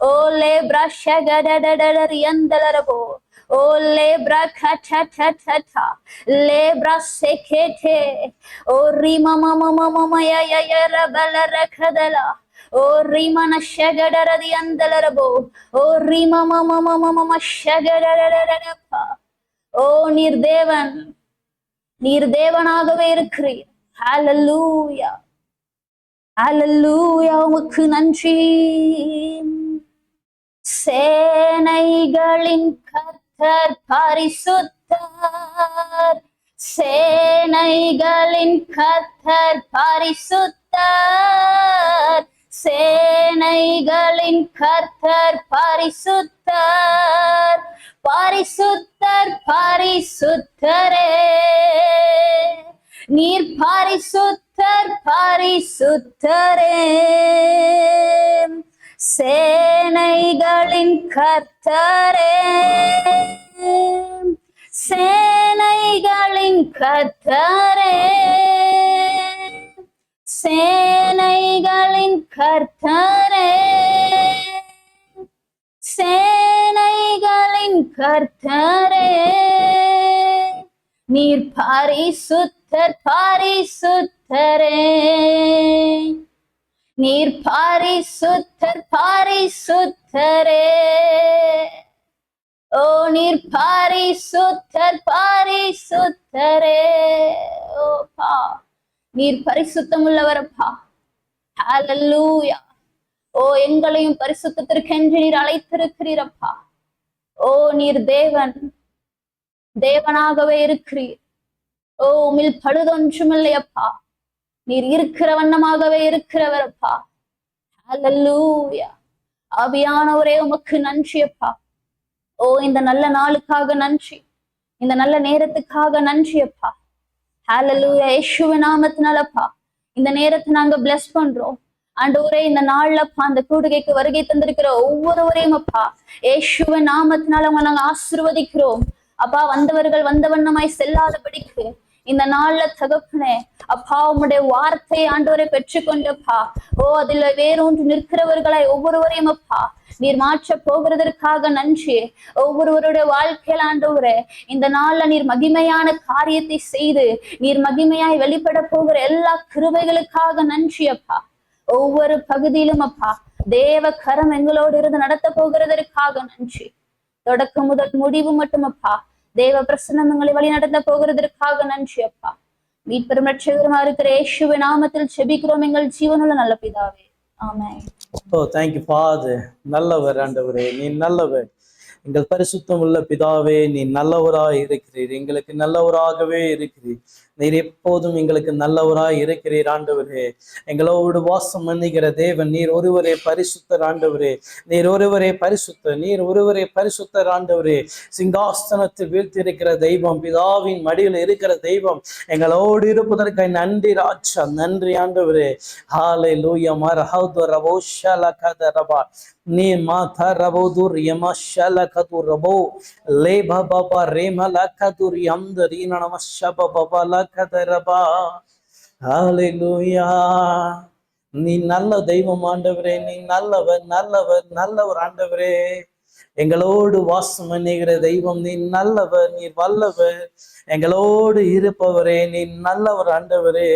O lebra shagadadadariandalarabo. O lebra katatatata. Lebra sekete. O rima mama mama ya ya ya rabala rakadala. O rimana shagadadariandalarabo. O rima mama mama shagadadadadapa. ஓ நீர் தேவன், நீர் தேவனாகவே இருக்கிறீர். ஹல்லேலூயா, ஹல்லேலூயா, உமக்கு நன்றி. சேனைகளின் கர்த்தர் பரிசுத்தர், சேனைகளின் கர்த்தர் பரிசுத்தர், சேனைகளின் கர்த்தர் பரிசுத்தர், பரிசுத்தர் பரிசுத்தரே, நீர் பரிசுத்தர் பரிசுத்தரே, சேனைகளின் கர்த்தரே, சேனைகளின் கர்த்தரே, சேனைகளின் கர்த்தரே, சேனைகளின் கர்த்தரே, நீர் பரிசுத்தர் பரிசுத்தரே, நீர் பரிசுத்தர் பரிசுத்தரே, ஓ நீர் பரிசுத்தர் பரிசுத்தரே, ஓ பா நீர் பரிசுத்தம் உள்ளவரப்பா. ஹல்லேலூயா. ஓ எங்களையும் பரிசுத்தத்திற்கென்று நீர் அழைத்திருக்கிறீரப்பா. ஓ நீர் தேவன், தேவனாகவே இருக்கிறீர். ஓ உம்மில் பழுதொன்றுமில்லையப்பா. நீர் இருக்கிற வண்ணமாகவே இருக்கிறவரப்பா. ஹல்லேலூயா. ஆவியானவரே உமக்கு நன்றியப்பா. ஓ இந்த நல்ல நாளுக்காக நன்றி, இந்த நல்ல நேரத்துக்காக நன்றியப்பா. ஹல்லேலூயா. இயேசுவின் நாமத்தினாலப்பா இந்த நேரத்தை நாங்க பிளஸ் பண்றோம். ஆண்டவரே இந்த நாள்லப்பா அந்த கூடுகைக்கு வருகை தந்திருக்கிற ஒவ்வொருவரையும் அப்பா இயேசுவின் நாமத்தினால உங்களை நாங்க ஆசீர்வதிக்கிறோம் அப்பா. வந்தவர்கள் வந்த வண்ணமாய் செல்லாதபடிக்கு இந்த நாள்ல தகப்பனே அப்பா உம்முடைய வார்த்தை ஆண்டவரை பெற்றுக்கொண்டப்பா. ஓ அதுல வேறொன்று நிற்கிறவர்களாய் ஒவ்வொருவரையும் அப்பா நீர் மாற்ற போகிறதற்காக நன்றி. ஒவ்வொருவருடைய வாழ்க்கையில் ஆண்டவரே இந்த நாள்ல நீர் மகிமையான காரியத்தை செய்து நீர் மகிமையாய் வெளிப்பட போகிற எல்லா கிருபைகளுக்காக நன்றி அப்பா. ஒவ்வொரு பகுதியிலும் அப்பா தேவ கரம் எங்களோடு இருந்து நடத்த போகிறதற்காக நன்றி. தொடக்கம் முதல் முடிவு மட்டும் அப்பா தேவ பிரசன்னம் எங்களை வழி நடத்த போகிறதற்காக நன்றி அப்பா. மீட்பெரும் ரட்சகருமா இருக்கிற இயேசுவின் நாமத்தில் ஜெபிக்கிறோம் எங்கள் ஜீவனுள்ள நல்ல பிதாவே, ஆமென். ஓ தேங்க்யூ ஃபாதர். நல்லவர் ஆண்டவரே, நீ நல்லவர். எங்கள் பரிசுத்தம் உள்ள பிதாவே, நீ நல்லவராய் இருக்கிறீர், எங்களுக்கு நல்லவராகவே இருக்கிறீர். நீர் எப்போதும் எங்களுக்கு நல்லவராய் இருக்கிறீர் ஆண்டவரே. எங்களோடு வாசம் பண்ணுகிற தேவன் நீர் ஒருவரே பரிசுத்தர் ஆண்டவரே. நீர் ஒருவரே பரிசுத்தர், நீர் ஒருவரே பரிசுத்தர் ஆண்டவரே. சிங்காசனத்தில் வீழ்த்திருக்கிற தெய்வம், பிதாவின் மடியில் இருக்கிற தெய்வம் எங்களோடு இருப்பதற்கு நன்றி ராஜா, நன்றி ஆண்டவரே. ஹல்லேலூயா. மர்ஹபா ரபோ ஷலகதரபா நீ மாதா ரபோதுர் யமஷலகதுர் ரபோ லேபா பாபா ரேமலகதுர் யம்தரீன நமஷப பாபா லகதரபா. ஹல்லேலூயா. நீ நல்ல தெய்வம் ஆண்டவரே, நீ நல்லவர் நல்லவர் நல்லவர் ஆண்டவரே. எங்களோடு வாசம் பண்ணுகிற தெய்வம் நீ நல்லவர், நீ வல்லவர். எங்களோடு இருப்பவரே நீ நல்லவர் ஆண்டவரே.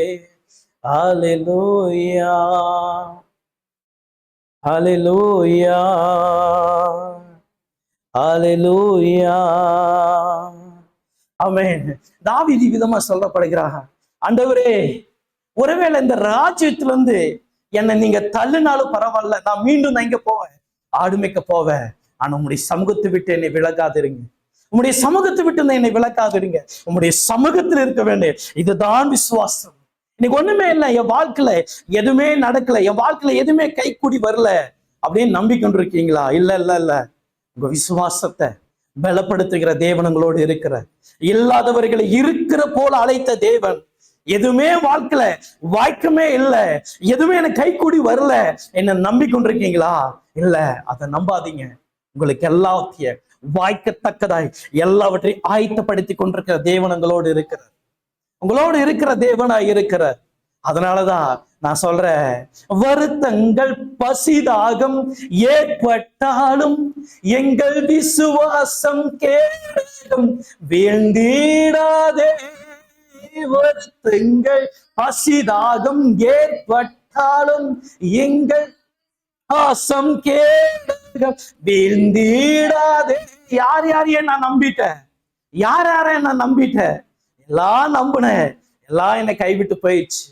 ஹல்லேலூயா, ஹல்லேலூயா, ஹல்லேலூயா. ஆமென். தாவீது விதமா சொல்லப்படுகிறாங்க, ஆண்டவரே ஒருவேளை இந்த ராஜ்யத்திலிருந்து என்னை நீங்க தள்ளுனாலும் பரவாயில்ல, நான் மீண்டும் நான் இங்க போவேன், ஆடுமைக்க போவேன். ஆனா உங்களுடைய சமூகத்தை விட்டு என்னை விலகாதிருங்க, உங்களுடைய சமூகத்தை விட்டு என்னை விலகாதிருங்க. உங்களுடைய சமூகத்தில் இருக்க வேண்டிய இதுதான் விசுவாசம். இன்னைக்கு ஒண்ணுமே இல்லை, என் வாழ்க்கையில எதுவுமே நடக்கல, என் வாழ்க்கையில எதுவுமே கைக்கூடி வரல அப்படின்னு நம்பிக்கொண்டிருக்கீங்களா? இல்ல இல்ல இல்ல, உங்க விசுவாசத்தை பலப்படுத்துகிற தேவன் உங்களோடு இருக்கிற, இல்லாதவர்களை இருக்கிற போல அழைத்த தேவன். எதுவுமே வாழ்க்கையில வாய்க்கமே இல்லை, எதுவுமே எனக்கு கைக்கூடி வரல என்ன நம்பிக்கொண்டிருக்கீங்களா? இல்ல, அதை நம்பாதீங்க. உங்களுக்கு எல்லாத்தையும் வாய்க்கத்தக்கதாய் எல்லாவற்றையும் ஆயத்தப்படுத்தி கொண்டிருக்கிற தேவன் உங்களோடு இருக்கிறார், உங்களோடு இருக்கிற தேவனாய் இருக்கிறார். அதனாலதான் நான் சொல்றேன், வருத்தங்கள் பசிதாகம் ஏற்பட்டாலும் எங்கள் விசுவாசம் கேடும் வீழ்ந்திடாதே. வருத்தங்கள் பசிதாகம் ஏற்பட்டாலும் எங்கள் ஆசம் கேடும் வீழ்ந்திடாதே. யார் யாரையும் நான் நம்பிட்டேன், யார் யாரையும் நான் நம்பிட்டேன், எல்லாம் நம்பினேன், எல்லாம் என்னை கைவிட்டு போயிடுச்சு.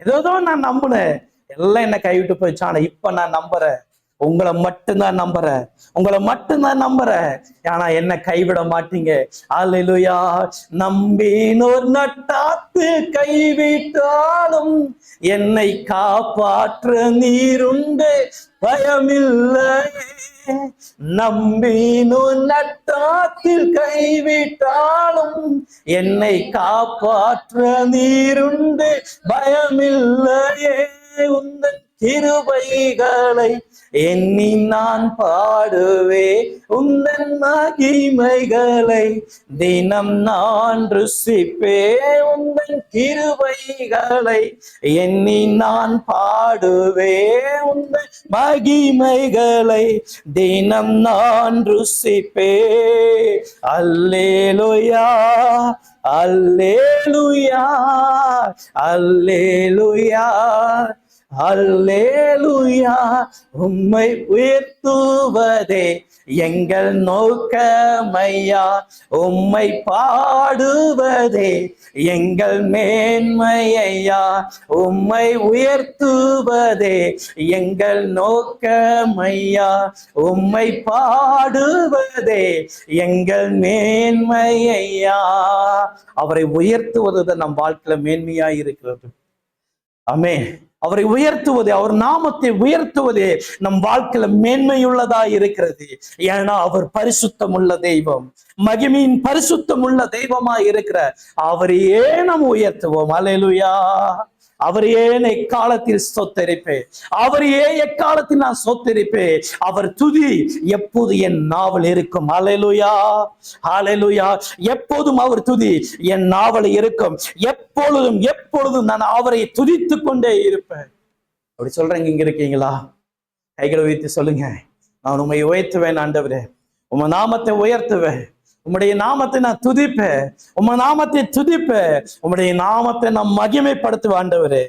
ஏதோ நான் நம்பினேன், எல்லாம் என்னை கைவிட்டு போயிடுச்சு. ஆனா இப்ப நான் நம்புறேன், உங்களை மட்டும்தான் நம்புறேன், உங்களை மட்டும்தான் நம்புறேன். ஆனா என்ன கைவிட மாட்டீங்க. அல்லேலூயா. நம்பினோர் நட்டாத்து கைவிட்டாலும் என்னை காப்பாற்ற நீருண்டு பயமில்லை. நம்பினோர் நட்டாத்தில் கைவிட்டாலும் என்னை காப்பாற்ற நீருண்டு பயமில்லையே. உந்தன் கிருபைகளை எண்ணி நான் பாடுவே, உந்தன் மகிமைகளை தினம் நான் ருசிப்பே. உந்தன் கிருபைகளை எண்ணி நான் பாடுவே, உந்தன் மகிமைகளை தினம் நான் ருசிப்பே. அல்லேலூயா, அல்லேலூயா, அல்லேலூயா, அல்லேலூயா. உம்மை உயர்த்துவதே எங்கள் நோக்கமையா, உம்மை பாடுவதே எங்கள் மேன்மையா. உம்மை உயர்த்துவதே எங்கள் நோக்கமையா, உம்மை பாடுவதே எங்கள் மேன்மையா. அவரை உயர்த்துவது நம் வாழ்க்கையில மேன்மையா இருக்கிறது. ஆமென். அவரை உயர்த்துவது, அவர் நாமத்தை உயர்த்துவதே நம் வாழ்க்கையில மேன்மையுள்ளதா இருக்கிறது. ஏன்னா அவர் பரிசுத்தம் உள்ள தெய்வம், மகிமையின் பரிசுத்தம் உள்ள தெய்வமா இருக்கிற அவரையே நாம் உயர்த்துவோம். அல்லேலூயா. அவரையே எக்காலத்தில் சொத்தரிப்பேன், அவரையே எக்காலத்தில் நான் சொத்தரிப்பேன். அவர் துதி எப்போது என் நாவல் இருக்கும். அல்லேலூயா, அல்லேலூயா. எப்போதும் அவர் துதி என் நாவல் இருக்கும். எப்பொழுதும் எப்பொழுதும் நான் அவரை துதித்து கொண்டே இருப்பேன். அப்படி சொல்றேங்க. இங்க இருக்கீங்களா? கைகளை உயர்த்தி சொல்லுங்க, நான் உம்மை உயர்த்துவேன் ஆண்டவரே, உம்ம நாமத்தை உயர்த்துவேன், உம்முடைய நாமத்தை நான் துதிப்பேன், உம்ம நாமத்தை துதிப்பேன், உம்முடைய நாமத்தை நான் மகிமைப்படுத்துவேன் ஆண்டவரே.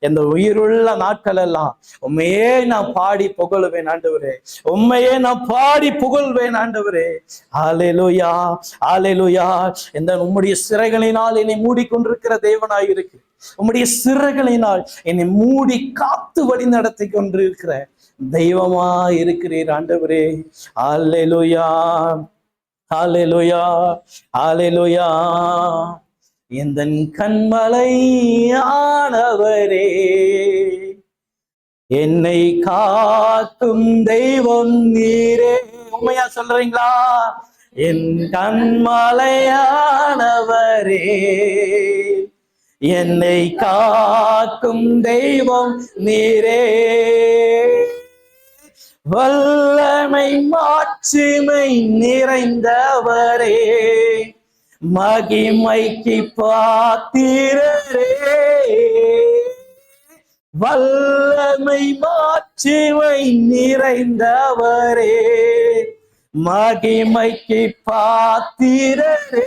இந்த உயிருள்ள நாட்கள் எல்லாம் உண்மையே நான் பாடி புகழுவேன் ஆண்டவரே, உண்மையே நான் பாடி புகழ்வேன் ஆண்டவரே. அல்லேலூயா, அல்லேலூயா. இந்த உம்முடைய சிறைகளினால் என்னை மூடிக்கொண்டிருக்கிற தேவனாய் இருக்கு, உம்முடைய சிறைகளினால் என்னை மூடி காத்து வழி நடத்தி கொண்டிருக்கிற தெய்வமா இருக்கிறீர் ஆண்டவரே. அல்லேலூயா, அல்லேலூயா, அல்லேலூயா. எந்தன் கண்மலை ஆனவரே, என்னை காக்கும் தெய்வம் நீரே. உண்மையா சொல்றீங்களா? என் கண்மலையானவரே, என்னை காக்கும் தெய்வம் நீரே. வல்லமை மாட்சிமை நிறைந்தவரே, மகிமைக்கு பாத்திரரே. வல்லமை மாட்சிமை நிறைந்தவரே, மகிமைக்கு பாத்திரரே.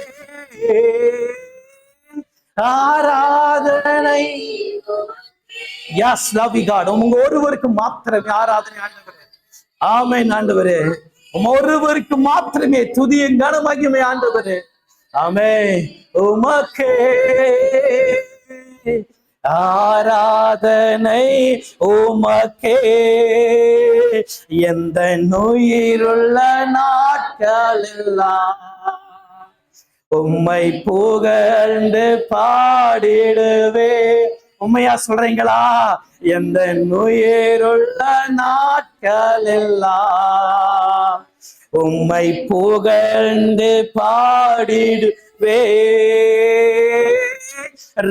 ஆராதனை. Yes, love you God. உங்க ஒருவருக்கு மாத்திரமே ஆராதனை ஆண்டவரே. ஆமென் ஆண்டவரே. ஒருவருக்கு மாத்திரமே துதியும் கன மகிமை ஆண்டவரே. ஆமென். உமக்கே ஆராதனை, உமக்கே எந்த உயிருள்ள நாட்களெல்லாம் உம்மை புகழ்ந்து பாடிடுவே. உண்மையா சொல்றீங்களா? எந்த உயிருள்ள நாட்களெல்லாம் உம்மை புகழ்ந்து பாடிடுவே.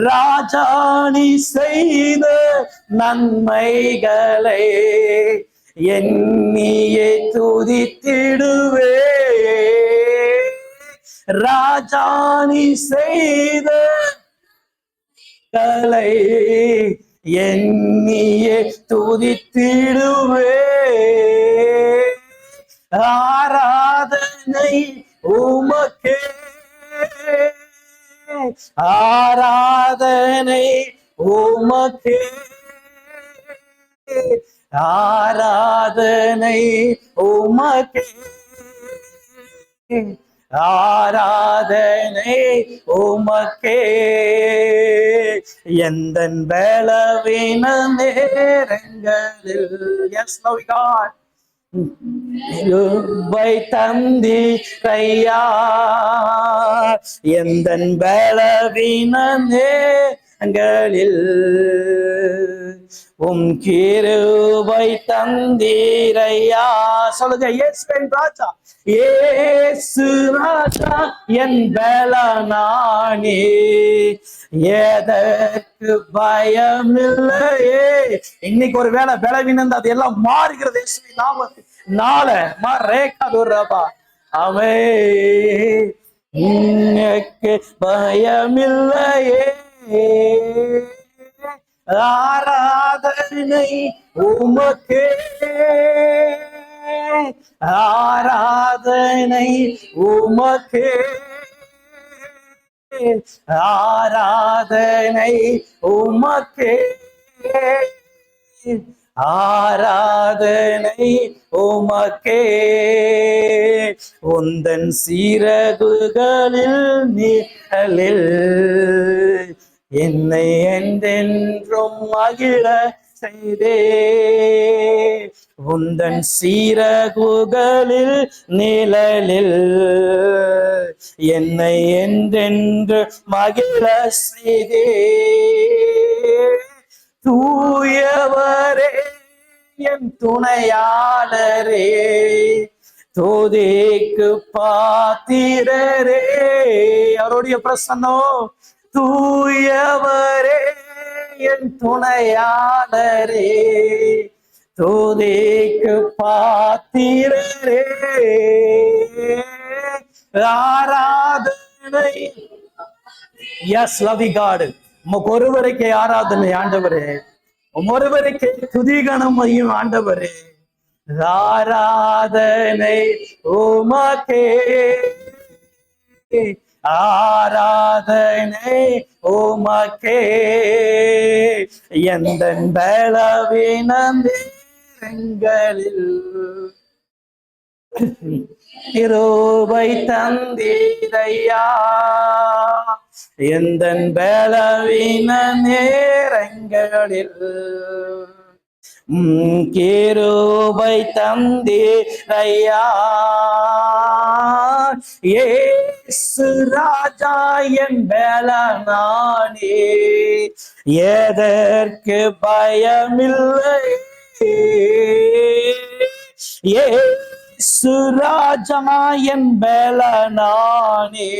ராஜாணி செய்த நன்மைகளை எண்ணியே துதித்திடுவே. ராஜாணி செய்த கலை எண்ணியே துதித்திடுவே, ஆராதனை உமக்கே, ஆராதனை உமக்கே, ஆராதனை உமக்கே, ஆராதனை உமக்கே. எந்தன் பலவீன நேரங்களில், எஸ் Lord God, கிருபை தந்தீரையா. எந்தன் பலவீன நேரங்களில் கிருபை தந்தீரையா. சொல்லுங்க, இயேசுவின் ராஜா, இயேசு ராஜா என் பலனானே, எதற்கு பயமில்லையே. இன்னைக்கு ஒரு வேளை பலவீனம் அது எல்லாம் மாறுகிறது இயேசுவின் நாமத்தினால. மரேகதுரபா அவே எனக்கு பயமில்லையே, ஆராதனை உமக்கே, ஆராதனை உமக்கே, ஆராதனை உமக்கே, ஆராதனை உமக்கே. உந்தன் சீரகுகளில் நிழலில் என்னை என்றென்றும் மகிழ செய்தே, உந்தன் சீரகுகளில் நிழலில் என்னை என்றென்று மகிழ செய்தே. தூயவரே என் துணையாளரே, துதிக்கு பாத்திரரே, அவருடைய பிரசன்னம். தூயவரே என் துணையாளரே, துதிக்கு பாத்திரரே, ஆராதனை. எஸ் லவி காடு, உமக்கு ஒருவருக்கே ஆராதனை ஆண்டவரே, ஒருவருக்கே துதிகணமையும் ஆண்டவரே, ஆராதனை உமக்கே, ஆராதனை உமக்கே. எந்தன் பலவீன நேரங்களில் கிருபை தந்தீரையா, எந்தன் பலவீன நேரங்களில் கிருபை தந்தீரையா. இயேசு ராஜா என் பலனானே, எதற்கு பயமில்லை. இயேசு ராஜா என் பலனானே,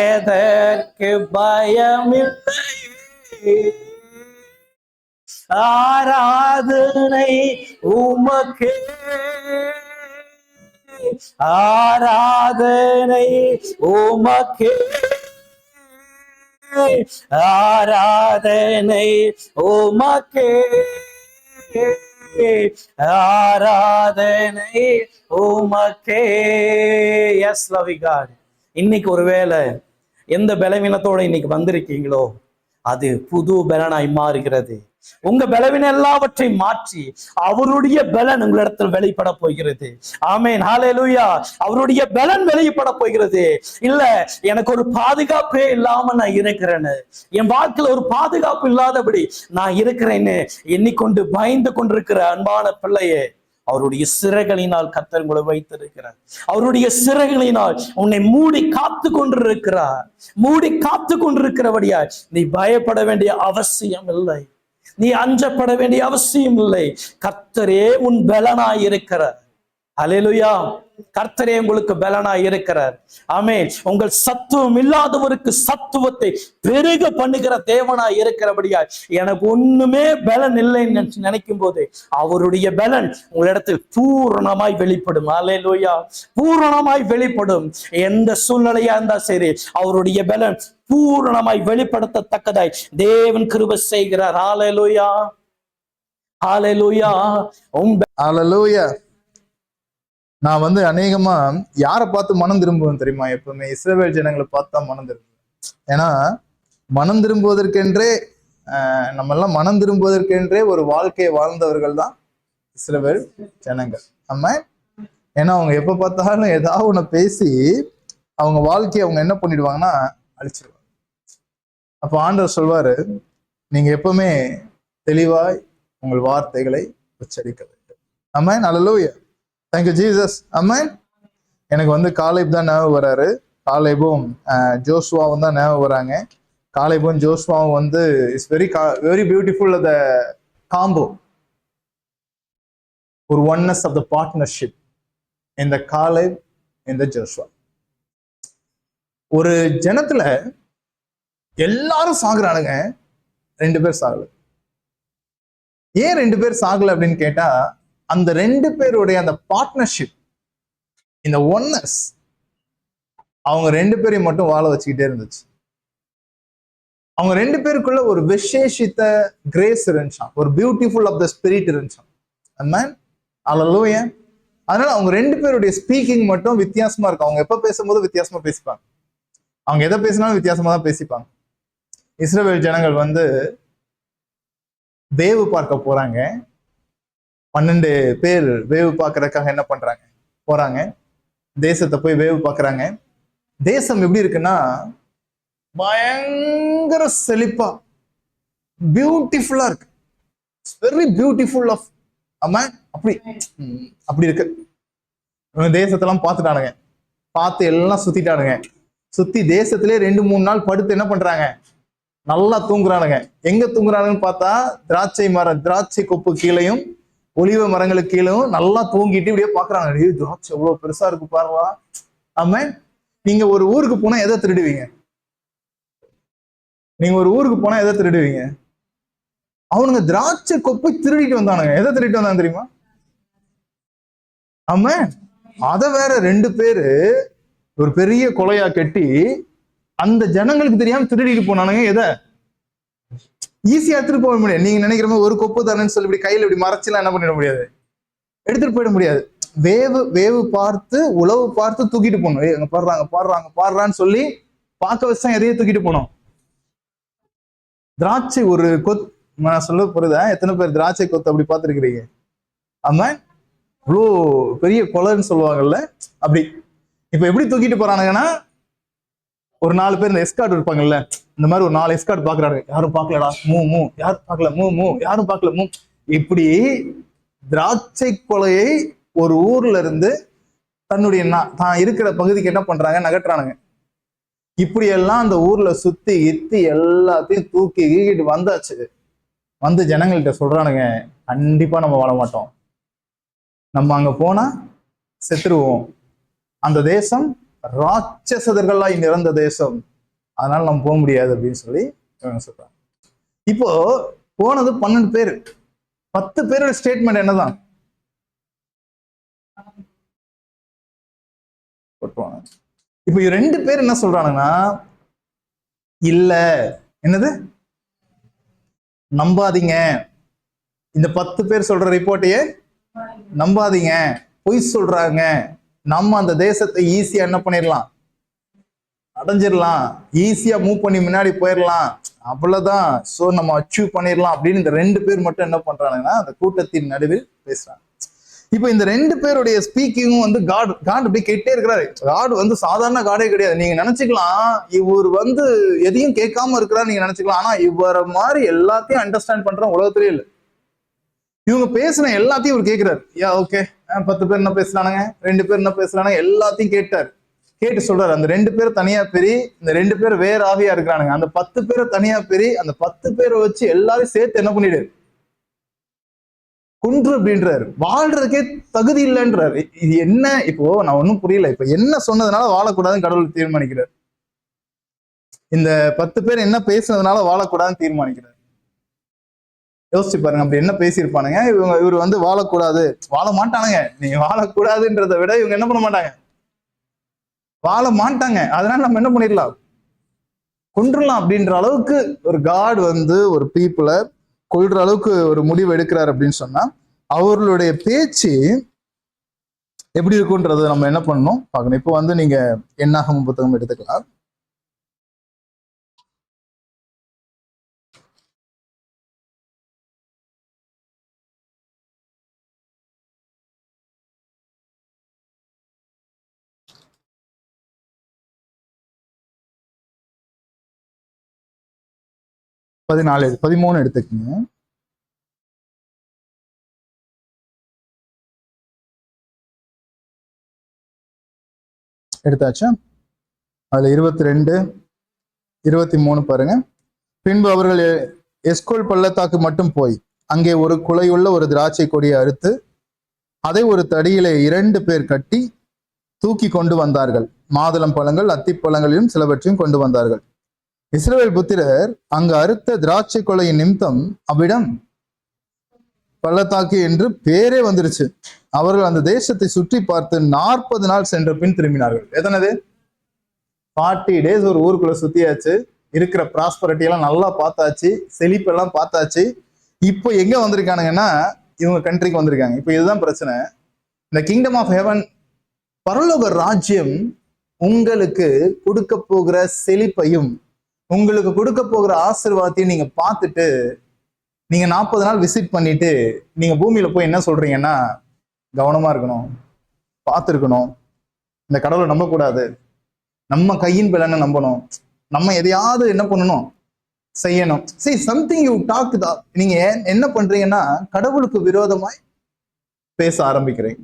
எதற்கு பயமில்லை. ஆராதனை உமக்கே, ஆராதனை உமக்கே, ஆராதனை உமக்கே, ஆராதனை உமக்கே. எஸ் லவி காட், இன்னைக்கு ஒருவேளை எந்த பலவீனத்தோட இன்னைக்கு வந்திருக்கீங்களோ அது புது பலனாய் மாறுகிறது. உங்க பலவீனம் எல்லாவற்றையும் மாற்றி அவருடைய பலன் உங்களிடத்தில் வெளிப்பட போகிறது. ஆமென், ஹல்லேலூயா. அவருடைய பலன் வெளிப்பட போகிறது. இல்ல, எனக்கு ஒரு பாதுகாப்பே இல்லாம நான் இருக்கிறேன்னு, என் வாழ்க்கையில ஒரு பாதுகாப்பு இல்லாதபடி நான் இருக்கிறேன்னு எண்ணிக்கொண்டு பயந்து கொண்டிருக்கிற அன்பான பிள்ளையே, அவருடைய சிறகுகளினால் கர்த்தர் உங்களை வைத்திருக்கிறார். அவருடைய சிறகுகளினால் உன்னை மூடி காத்து கொண்டிருக்கிறார். மூடி காத்து கொண்டிருக்கிறபடியா நீ பயப்பட வேண்டிய அவசியம் இல்லை, நீ அஞ்சப்பட வேண்டிய அவசியம் இல்லை. கர்த்தரே உன் பலனாய் இருக்கிறார். ஹல்லேலூயா. கர்த்தரே உங்களுக்கு பலனாய் இருக்கிறார். ஆமென். உங்கள் சத்துவம் இல்லாதவருக்கு சத்துவத்தை பெருக பண்ணுகிற தேவனாய் இருக்கிறபடியா எனக்கு ஒண்ணுமே பலன் இல்லைன்னு நினைக்கும் போது அவருடைய பலன் உங்களிடத்தில் பூரணமாய் வெளிப்படும். ஹல்லேலூயா. பூரணமாய் வெளிப்படும். எந்த சூழ்நிலையா இருந்தா சரி அவருடைய பலன் பூரணமாய் வெளிப்படுத்தத்தக்கதாய் தேவன் கிருபை செய்கிறார். ஹல்லேலூயா, ஹல்லேலூயா. ஹல்லேலூயா. நான் அநேகமா யாரை பார்த்து மனம் திரும்புவேன் தெரியுமா? எப்பவுமே இஸ்ரவேல் ஜனங்களை பார்த்தா மனம் திரும்புவேன். ஏன்னா மனம் திரும்புவதற்கென்றே நம்ம எல்லாம் மனம் திரும்புவதற்கென்றே ஒரு வாழ்க்கையை வாழ்ந்தவர்கள் தான் இஸ்ரவேல் ஜனங்கள். நம்ம ஏன்னா அவங்க எப்ப பார்த்தாலும் ஏதாவது ஒண்ணு பேசி அவங்க வாழ்க்கையை அவங்க என்ன பண்ணிடுவாங்கன்னா அழிச்சிருவாங்க. அப்ப ஆண்டவர் சொல்வாரு, நீங்க எப்பவுமே தெளிவாய் உங்கள் வார்த்தைகளை உச்சரிக்க வேண்டும். Amen. Hallelujah. Thank you Jesus. Amen. எனக்கு காலேப் தான் ஞாபகம் வராரு. காலேபும் ஜோசுவாவும் தான் ஞாபகம் வராங்க. காலேபும் ஜோசுவாவும் it's very beautiful the combo, ஒரு ஒன்னஸ் ஆஃப் த பார்ட்னர்ஷிப் இந்த காலேப் இந்த ஜோசுவா. ஒரு ஜனத்துல எல்லாரும் சாகுறானுங்க, 2 பேர் சாகல. ஏன் 2 பேர் சாகல அப்படின்னு கேட்டா, அந்த 2 பேருடைய அந்த பார்ட்னர்ஷிப், இந்த ஒன்னஸ் அவங்க 2 பேரையும் மட்டும் வாழ வச்சுக்கிட்டே இருந்துச்சு. அவங்க 2 பேருக்குள்ள ஒரு விசேஷித்த கிரேஸ் இருந்துச்சான், ஒரு பியூட்டிஃபுல் ஆஃப் த ஸ்பிரிட் இருந்துச்சான். ஆமென். ஹல்லேலூயா. அதனால அவங்க 2 பேருடைய ஸ்பீக்கிங் மட்டும் வித்தியாசமா இருக்கும். அவங்க எப்ப பேசும்போது வித்தியாசமா பேசிப்பாங்க, அவங்க எதை பேசினாலும் வித்தியாசமா தான் பேசிப்பாங்க. இஸ்ரவேல் ஜனங்கள் வேவு பார்க்க போறாங்க. 12 பேர் வேவு பார்க்கறதுக்காக என்ன பண்றாங்க, போறாங்க. தேசத்தை போய் வேவு பார்க்கறாங்க. தேசம் எப்படி இருக்குன்னா பயங்கர செழிப்பா பியூட்டிஃபுல்லா இருக்கு. வெரி பியூட்டிஃபுல் ஆஃப் அமேன். அப்படி இருக்கு. தேசத்தெல்லாம் பார்த்துட்டானுங்க, பார்த்து எல்லாம் சுத்திட்டானுங்க. சுத்தி தேசத்திலே 2-3 நாள் படுத்து என்ன பண்றாங்க, நல்லா தூங்குறானுங்க. எங்க தூங்குறானுன்னு பார்த்தா திராட்சை கொப்பு கீழையும் ஒலிவ மரங்களுக்கு கீழும் நல்லா தூங்கிட்டு இப்படியே பாக்குறாங்க. திராட்சை எவ்வளவு பெருசா இருக்கு பாருவா. ஆமென். நீங்க ஒரு ஊருக்கு போனா எதை திருடுவீங்க? நீங்க ஒரு ஊருக்கு போனா எதை திருடுவீங்க? அவனுங்க திராட்சை கொப்பை திருடிட்டு வந்தானுங்க. எதை திருடிட்டு வந்தாங்க தெரியுமா? ஆமென். அத வேற 2 பேரு ஒரு பெரிய கொலையா கட்டி அந்த ஜனங்களுக்கு தெரியாம திருடிட்டு போனானுங்க. எதை ஈஸியா எடுத்துட்டு போக முடியாது. நீங்க நினைக்கிற மாதிரி ஒரு கொப்பு தானேன்னு சொல்லி இப்படி கையில இப்படி மறைச்சலாம் என்ன பண்ணிட முடியாது, எடுத்துட்டு போயிட முடியாது. வேவு பார்த்து உளவு பார்த்து தூக்கிட்டு போகணும். பாடுறான்னு சொல்லி பார்க்க வச்சா எதையே தூக்கிட்டு போனோம். திராட்சை ஒரு நான் சொல்ல போறதா, எத்தனை பேர் திராட்சை கொத்து அப்படி பார்த்துருக்கிறீங்க? ஆமா, இவ்வளோ பெரிய கொலைன்னு சொல்லுவாங்கல்ல, அப்படி. இப்ப எப்படி தூக்கிட்டு போறானுங்கன்னா, ஒரு 4 பேர் இந்த எஸ்கார்ட் இருப்பாங்கல்ல, இந்த மாதிரி ஒரு 4 எஸ்கார்ட் பாக்குறாரு. யாரும் பாக்கலடா, மூ யாரும் பாக்கல, மூ யாரும் பாக்கல, மூ. இப்படி திராட்சை கொலையை ஒரு ஊர்ல இருந்து தன்னுடைய தான் இருக்கிற பகுதிக்கு என்ன பண்றாங்க, நகட்டுறானுங்க. இப்படி எல்லாம் அந்த ஊர்ல சுத்தி இத்தி எல்லாத்தையும் தூக்கி கீக்கிட்டு வந்தாச்சு. வந்து ஜனங்கள்கிட்ட சொல்றானுங்க, கண்டிப்பா நம்ம வாழ மாட்டோம், நம்ம அங்க போனா செத்துருவோம், அந்த தேசம் ராட்சசர்களாய் நிறந்த தேசம், அதனால நம்ம போக முடியாது அப்படின்னு சொல்லி சொல்றாங்க. இப்போ போனது 12 பேர். 10 பேரோட ஸ்டேட்மெண்ட் என்னதான்? இப்ப 2 பேர் என்ன சொல்றானுங்கன்னா, இல்ல, என்னது, நம்பாதீங்க, இந்த 10 பேர் சொல்ற ரிப்போர்ட்டையே நம்பாதீங்க, பொய் சொல்றாங்க, நம்ம அந்த தேசத்தை ஈஸியா என்ன பண்ணிடலாம், அடைஞ்சிடலாம், ஈஸியா மூவ் பண்ணி முன்னாடி போயிடலாம், அவ்வளவுதான், சோ நம்ம அச்சீவ் பண்ணிடலாம் அப்படின்னு இந்த 2 பேர் மட்டும் என்ன பண்றாங்கன்னா அந்த கூட்டத்தின் நடுவில் பேசுறாங்க. இப்ப இந்த 2 பேருடைய ஸ்பீக்கிங்கும் காட் அப்படி கேட்டே இருக்கிறாரு. காட் சாதாரண காடே கிடையாது. நீங்க நினைச்சுக்கலாம் இவர் எதையும் கேட்காம இருக்கிறாரு நீங்க நினைச்சுக்கலாம். ஆனா இவரை மாதிரி எல்லாத்தையும் அண்டர்ஸ்டாண்ட் பண்ற உலகத்திலே இல்லை. இவங்க பேசுன எல்லாத்தையும் இவர் கேட்கிறாரு. ஓகே, 10 பேர் என்ன பேசுறானுங்க, 2 பேர் என்ன பேசுறானுங்க, எல்லாத்தையும் கேட்டார். கேட்டு சொல்றாரு, அந்த 2 பேர் தனியா பெரி, இந்த 2 பேர் வேற ஆவியா இருக்கிறானுங்க, அந்த 10 பேரை தனியா பெரி, அந்த 10 பேரை வச்சு எல்லாரும் சேர்த்து என்ன பண்ணிடு, குன்று அப்படின்றாரு. வாழ்றதுக்கே தகுதி இல்லைன்றாரு. இது என்ன? இப்போ நான் ஒன்னும் புரியல. இப்ப என்ன சொன்னதுனால வாழக்கூடாதுன்னு கடவுள் தீர்மானிக்கிறார்? இந்த 10 பேர் என்ன பேசுனதுனால வாழக்கூடாதுன்னு தீர்மானிக்கிறார்? யோசிச்சு பாருங்க. அப்படி என்ன பேசியிருப்பானுங்க? இவர் வாழக்கூடாது, வாழ மாட்டானுங்க. நீங்க வாழக்கூடாதுன்றதை விட இவங்க என்ன பண்ண மாட்டாங்க, வாழ மாட்டாங்க. அதனால நம்ம என்ன பண்ணிடலாம், கொன்றுலாம் அப்படின்ற அளவுக்கு ஒரு காட் வந்து ஒரு பீப்புளை கொல்ற அளவுக்கு ஒரு முடிவு எடுக்கிறார் அப்படின்னு சொன்னா அவர்களுடைய பேச்சு எப்படி இருக்குன்றத நம்ம என்ன பண்ணணும் பார்க்கணும். இப்போ வந்து நீங்க என்னாகமம் புத்தகம் எடுத்துக்கலாம். பதினாலு 13 எடுத்துக்கங்க. எடுத்தாச்சா? அதுல 22 23 பாருங்க. பின்பு அவர்கள் எஸ்கோல் பள்ளத்தாக்கு மட்டும் போய் அங்கே ஒரு குலையுள்ள ஒரு திராட்சை கொடியை அறுத்து அதை ஒரு தடியிலே 2 பேர் கட்டி தூக்கி கொண்டு வந்தார்கள். மாதுளம் பழங்கள் அத்திப்பழங்களையும் சிலவற்றையும் கொண்டு வந்தார்கள். இஸ்ரவேல் புத்திரர் அங்கு அறுத்த திராட்சை கொலையின் நிமித்தம் அவ்விடம் பள்ளத்தாக்கு என்று பேரே வந்துருச்சு. அவர்கள் அந்த தேசத்தை சுற்றி பார்த்து 40 நாள் சென்ற பின் திரும்பினார்கள். எத்தனது? 40 டேஸ் ஒரு ஊருக்குள்ள சுத்தியாச்சு. இருக்கிற ப்ராஸ்பரிட்டி எல்லாம் நல்லா பார்த்தாச்சு, செழிப்பெல்லாம் பார்த்தாச்சு. இப்போ எங்க வந்திருக்கானுங்கன்னா இவங்க கண்ட்ரிக்கு வந்திருக்காங்க. இப்போ இதுதான் பிரச்சனை. இந்த கிங்டம் ஆஃப் ஹெவன், பரலோக ராஜ்யம் உங்களுக்கு கொடுக்க போகிற செழிப்பையும் உங்களுக்கு கொடுக்க போகிற ஆசீர்வாதத்தையும் நீங்க பார்த்துட்டு நீங்க 40 நாள் விசிட் பண்ணிட்டு நீங்க பூமியில போய் என்ன சொல்றீங்கன்னா, கவனமா இருக்கணும், பார்த்துருக்கணும், இந்த கடவுளை நம்பக்கூடாது, நம்ம கையின் பலனை நம்பணும், நம்ம எதையாவது என்ன பண்ணணும், செய்யணும். சரி, சம்திங் யூ டாக். நீங்க என்ன பண்றீங்கன்னா கடவுளுக்கு விரோதமாய் பேச ஆரம்பிக்கிறீங்க.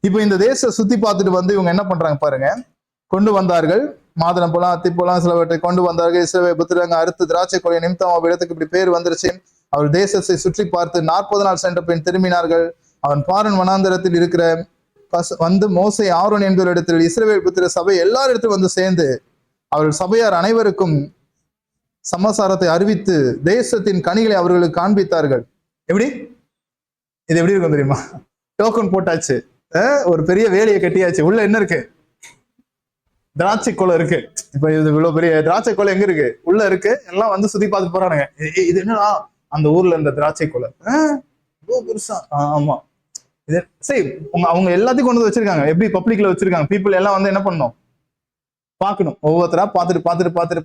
இப்போ இந்த தேச சுத்தி பார்த்துட்டு வந்து இவங்க என்ன பண்றாங்க பாருங்க. கொண்டு வந்தார்கள் மாதுளம் பழம் அத்திப்பழம் சிலவற்றை கொண்டு வந்தார்கள். இஸ்ரவேல் புத்திரங்க அறுத்து திராட்சை கொலை நிமித்தம் அவ்விடத்துக்கு இப்படி பேர் வந்துருச்சு. அவர் தேசத்தை சுற்றி பார்த்து 40 நாள் சென்ற பின் திரும்பினார்கள். அவன் பாரன் வனாந்தரத்தில் இருக்கிற வந்து மோசே ஆரோன் என்பவரிடத்தில் இஸ்ரவேல் புத்திர சபை எல்லாரிடத்திலும் வந்து சேர்ந்து அவர்கள் சபையார் அனைவருக்கும் சமாசாரத்தை அறிவித்து தேசத்தின் கனிகளை அவர்களுக்கு காண்பித்தார்கள். எப்படி இது எப்படி இருக்கும் தெரியுமா? டோக்கன் போட்டாச்சு, ஒரு பெரிய வேலையை கட்டியாச்சு. உள்ள என்ன இருக்கு? திராட்சை கொலை இருக்கு. இப்ப இது இவ்வளவு பெரிய திராட்சை கொலை எங்க இருக்கு? உள்ள இருக்கு. எல்லாம் வந்து சுத்தி பார்த்து போறானுங்க. இது என்னடா அந்த ஊர்ல இந்த திராட்சை கொலை பெருசா? ஆமா. இது சரி, அவங்க எல்லாத்தையும் கொண்டு வந்து வச்சிருக்காங்க. எப்படி பப்ளிக்ல வச்சிருக்காங்க. பீப்புள் எல்லாம் வந்து என்ன பண்ணணும், பார்க்கணும். ஒவ்வொருத்தரா பார்த்துட்டு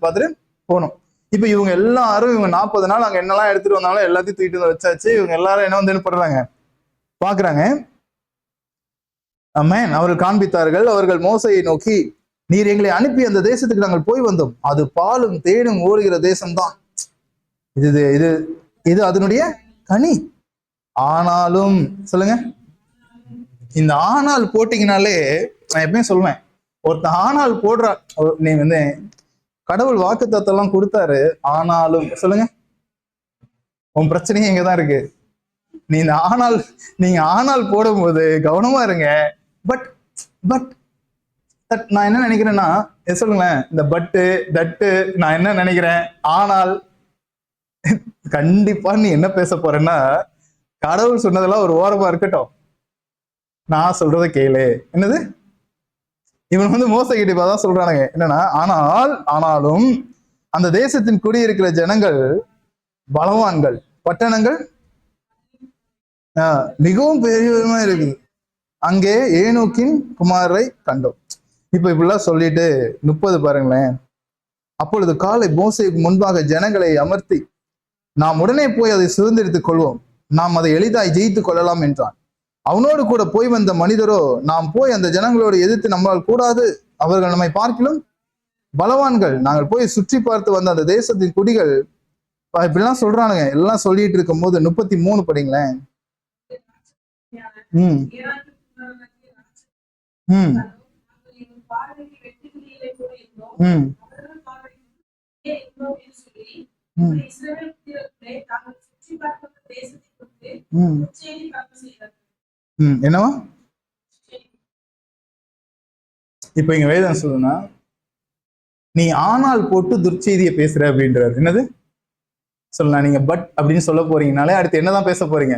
போகணும். இப்ப இவங்க எல்லாரும் இவங்க 40 நாள் அங்க என்னெல்லாம் எடுத்துட்டு வந்தாலும் எல்லாத்தையும் தூக்கிட்டு வந்து வச்சாச்சு. இவங்க எல்லாரும் என்ன வந்து என்ன பண்றாங்க, பாக்குறாங்க. ஆமென். அவர்கள் காண்பித்தார்கள். அவர்கள் மோசையை நோக்கி, நீர் எங்களை அனுப்பி அந்த தேசத்துக்கு நாங்கள் போய் வந்தோம். அது பாலும் தேனும் ஓடுகிற தேசம்தான். இது இது இது அதனுடைய கனி. ஆனாலும் சொல்லுங்க, இந்த ஆனால் போட்டீங்கனாலே நான் எப்பயும் சொல்லுவேன், ஒருத்தன் ஆனால் போடுறா, நீ வந்து கடவுள் வாக்குத்தத்தெல்லாம் கொடுத்தாரு, ஆனாலும் சொல்லுங்க, உன் பிரச்சனையே இங்கதான் இருக்கு. நீங்க ஆனால் போடும்போது கவனமா இருங்க. பட் நான் என்ன நினைக்கிறேன்னா, சொல்லுங்களேன், இந்த பட்டு தட்டு நான் என்ன நினைக்கிறேன், ஆனால் கண்டிப்பா நீ என்ன பேச போறேன்னா, கடவுள் சொன்னதெல்லாம் ஒரு ஓரமா இருக்கட்டும், நான் சொல்றத கேளு. என்னது, இவன் வந்து மோசகிட்ட தான் சொல்றானுங்க என்னன்னா, ஆனாலும் அந்த தேசத்தின் குடியிருக்கிற ஜனங்கள் பலவான்கள், பட்டணங்கள் மிகவும் பெரியமா இருக்குது. அங்கே ஏனோக்கின் குமாரை கண்டோம். இப்ப இப்படிலாம் சொல்லிட்டு 30 பாருங்களேன். அப்பொழுது காலை மோசேக்கு முன்பாக ஜனங்களை அமர்த்தி, நாம் உடனே போய் அதை சுதந்திரித்துக் கொள்வோம், நாம் அதை எளிதாய் ஜெயித்துக் கொள்ளலாம் என்றான். அவனோடு கூட போய் வந்த மனிதரோ, நாம் போய் அந்த ஜனங்களோடு எதிர்த்து நம்மளால் கூடாது, அவர்கள் நம்மை பார்க்கிலும் பலவான்கள், நாங்கள் போய் சுற்றி பார்த்து வந்த அந்த தேசத்தின் குடிகள் இப்படிலாம் சொல்றானுங்க. எல்லாம் சொல்லிட்டு இருக்கும் போது 33 படிங்களேன். என்னவா இப்ப இங்க வேதம் சொல்லுனா, நீ ஆனால் போட்டு துர்ச்செய்தியை பேசுற அப்படின்றாரு. என்னது சொல்லலாம், நீங்க பட் அப்படின்னு சொல்ல போறீங்கனாலே அடுத்து என்னதான் பேச போறீங்க,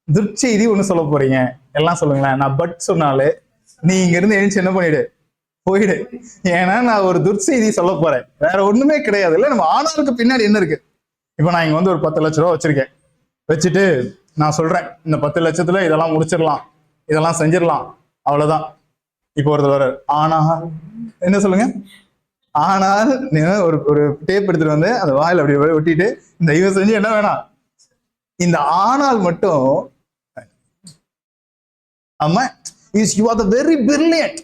துர்ச்செய்தி ஒண்ணு சொல்ல போறீங்க. எல்லாம் சொல்லுங்களேன். நான் பட் சொன்னாலே நீ இங்க இருந்து எழுந்து என்ன பண்ணிடு, போயிடு. ஏன்னா நான் ஒரு துர்செய்தி சொல்ல போறேன், வேற ஒண்ணுமே கிடையாது. இல்ல நம்ம ஆனாலுக்கு பின்னாடி என்ன இருக்கு? இப்ப நான் இங்க வந்து ஒரு 10 லட்ச ரூபா வச்சிருக்கேன், வச்சுட்டு நான் சொல்றேன் இந்த 10 லட்சத்துல இதெல்லாம் முடிச்சிடலாம், இதெல்லாம் செஞ்சிடலாம், அவ்வளவுதான். இப்போ ஒருத்தர் வர்றாரு, ஆனால் என்ன சொல்லுங்க, ஆனால் ஒரு ஒரு டேப் எடுத்துட்டு வந்து அந்த வாயில அப்படி ஒட்டிட்டு இந்த இவ செஞ்சு என்ன வேணாம், இந்த ஆனால் மட்டும் ஆமா is you are the very brilliant.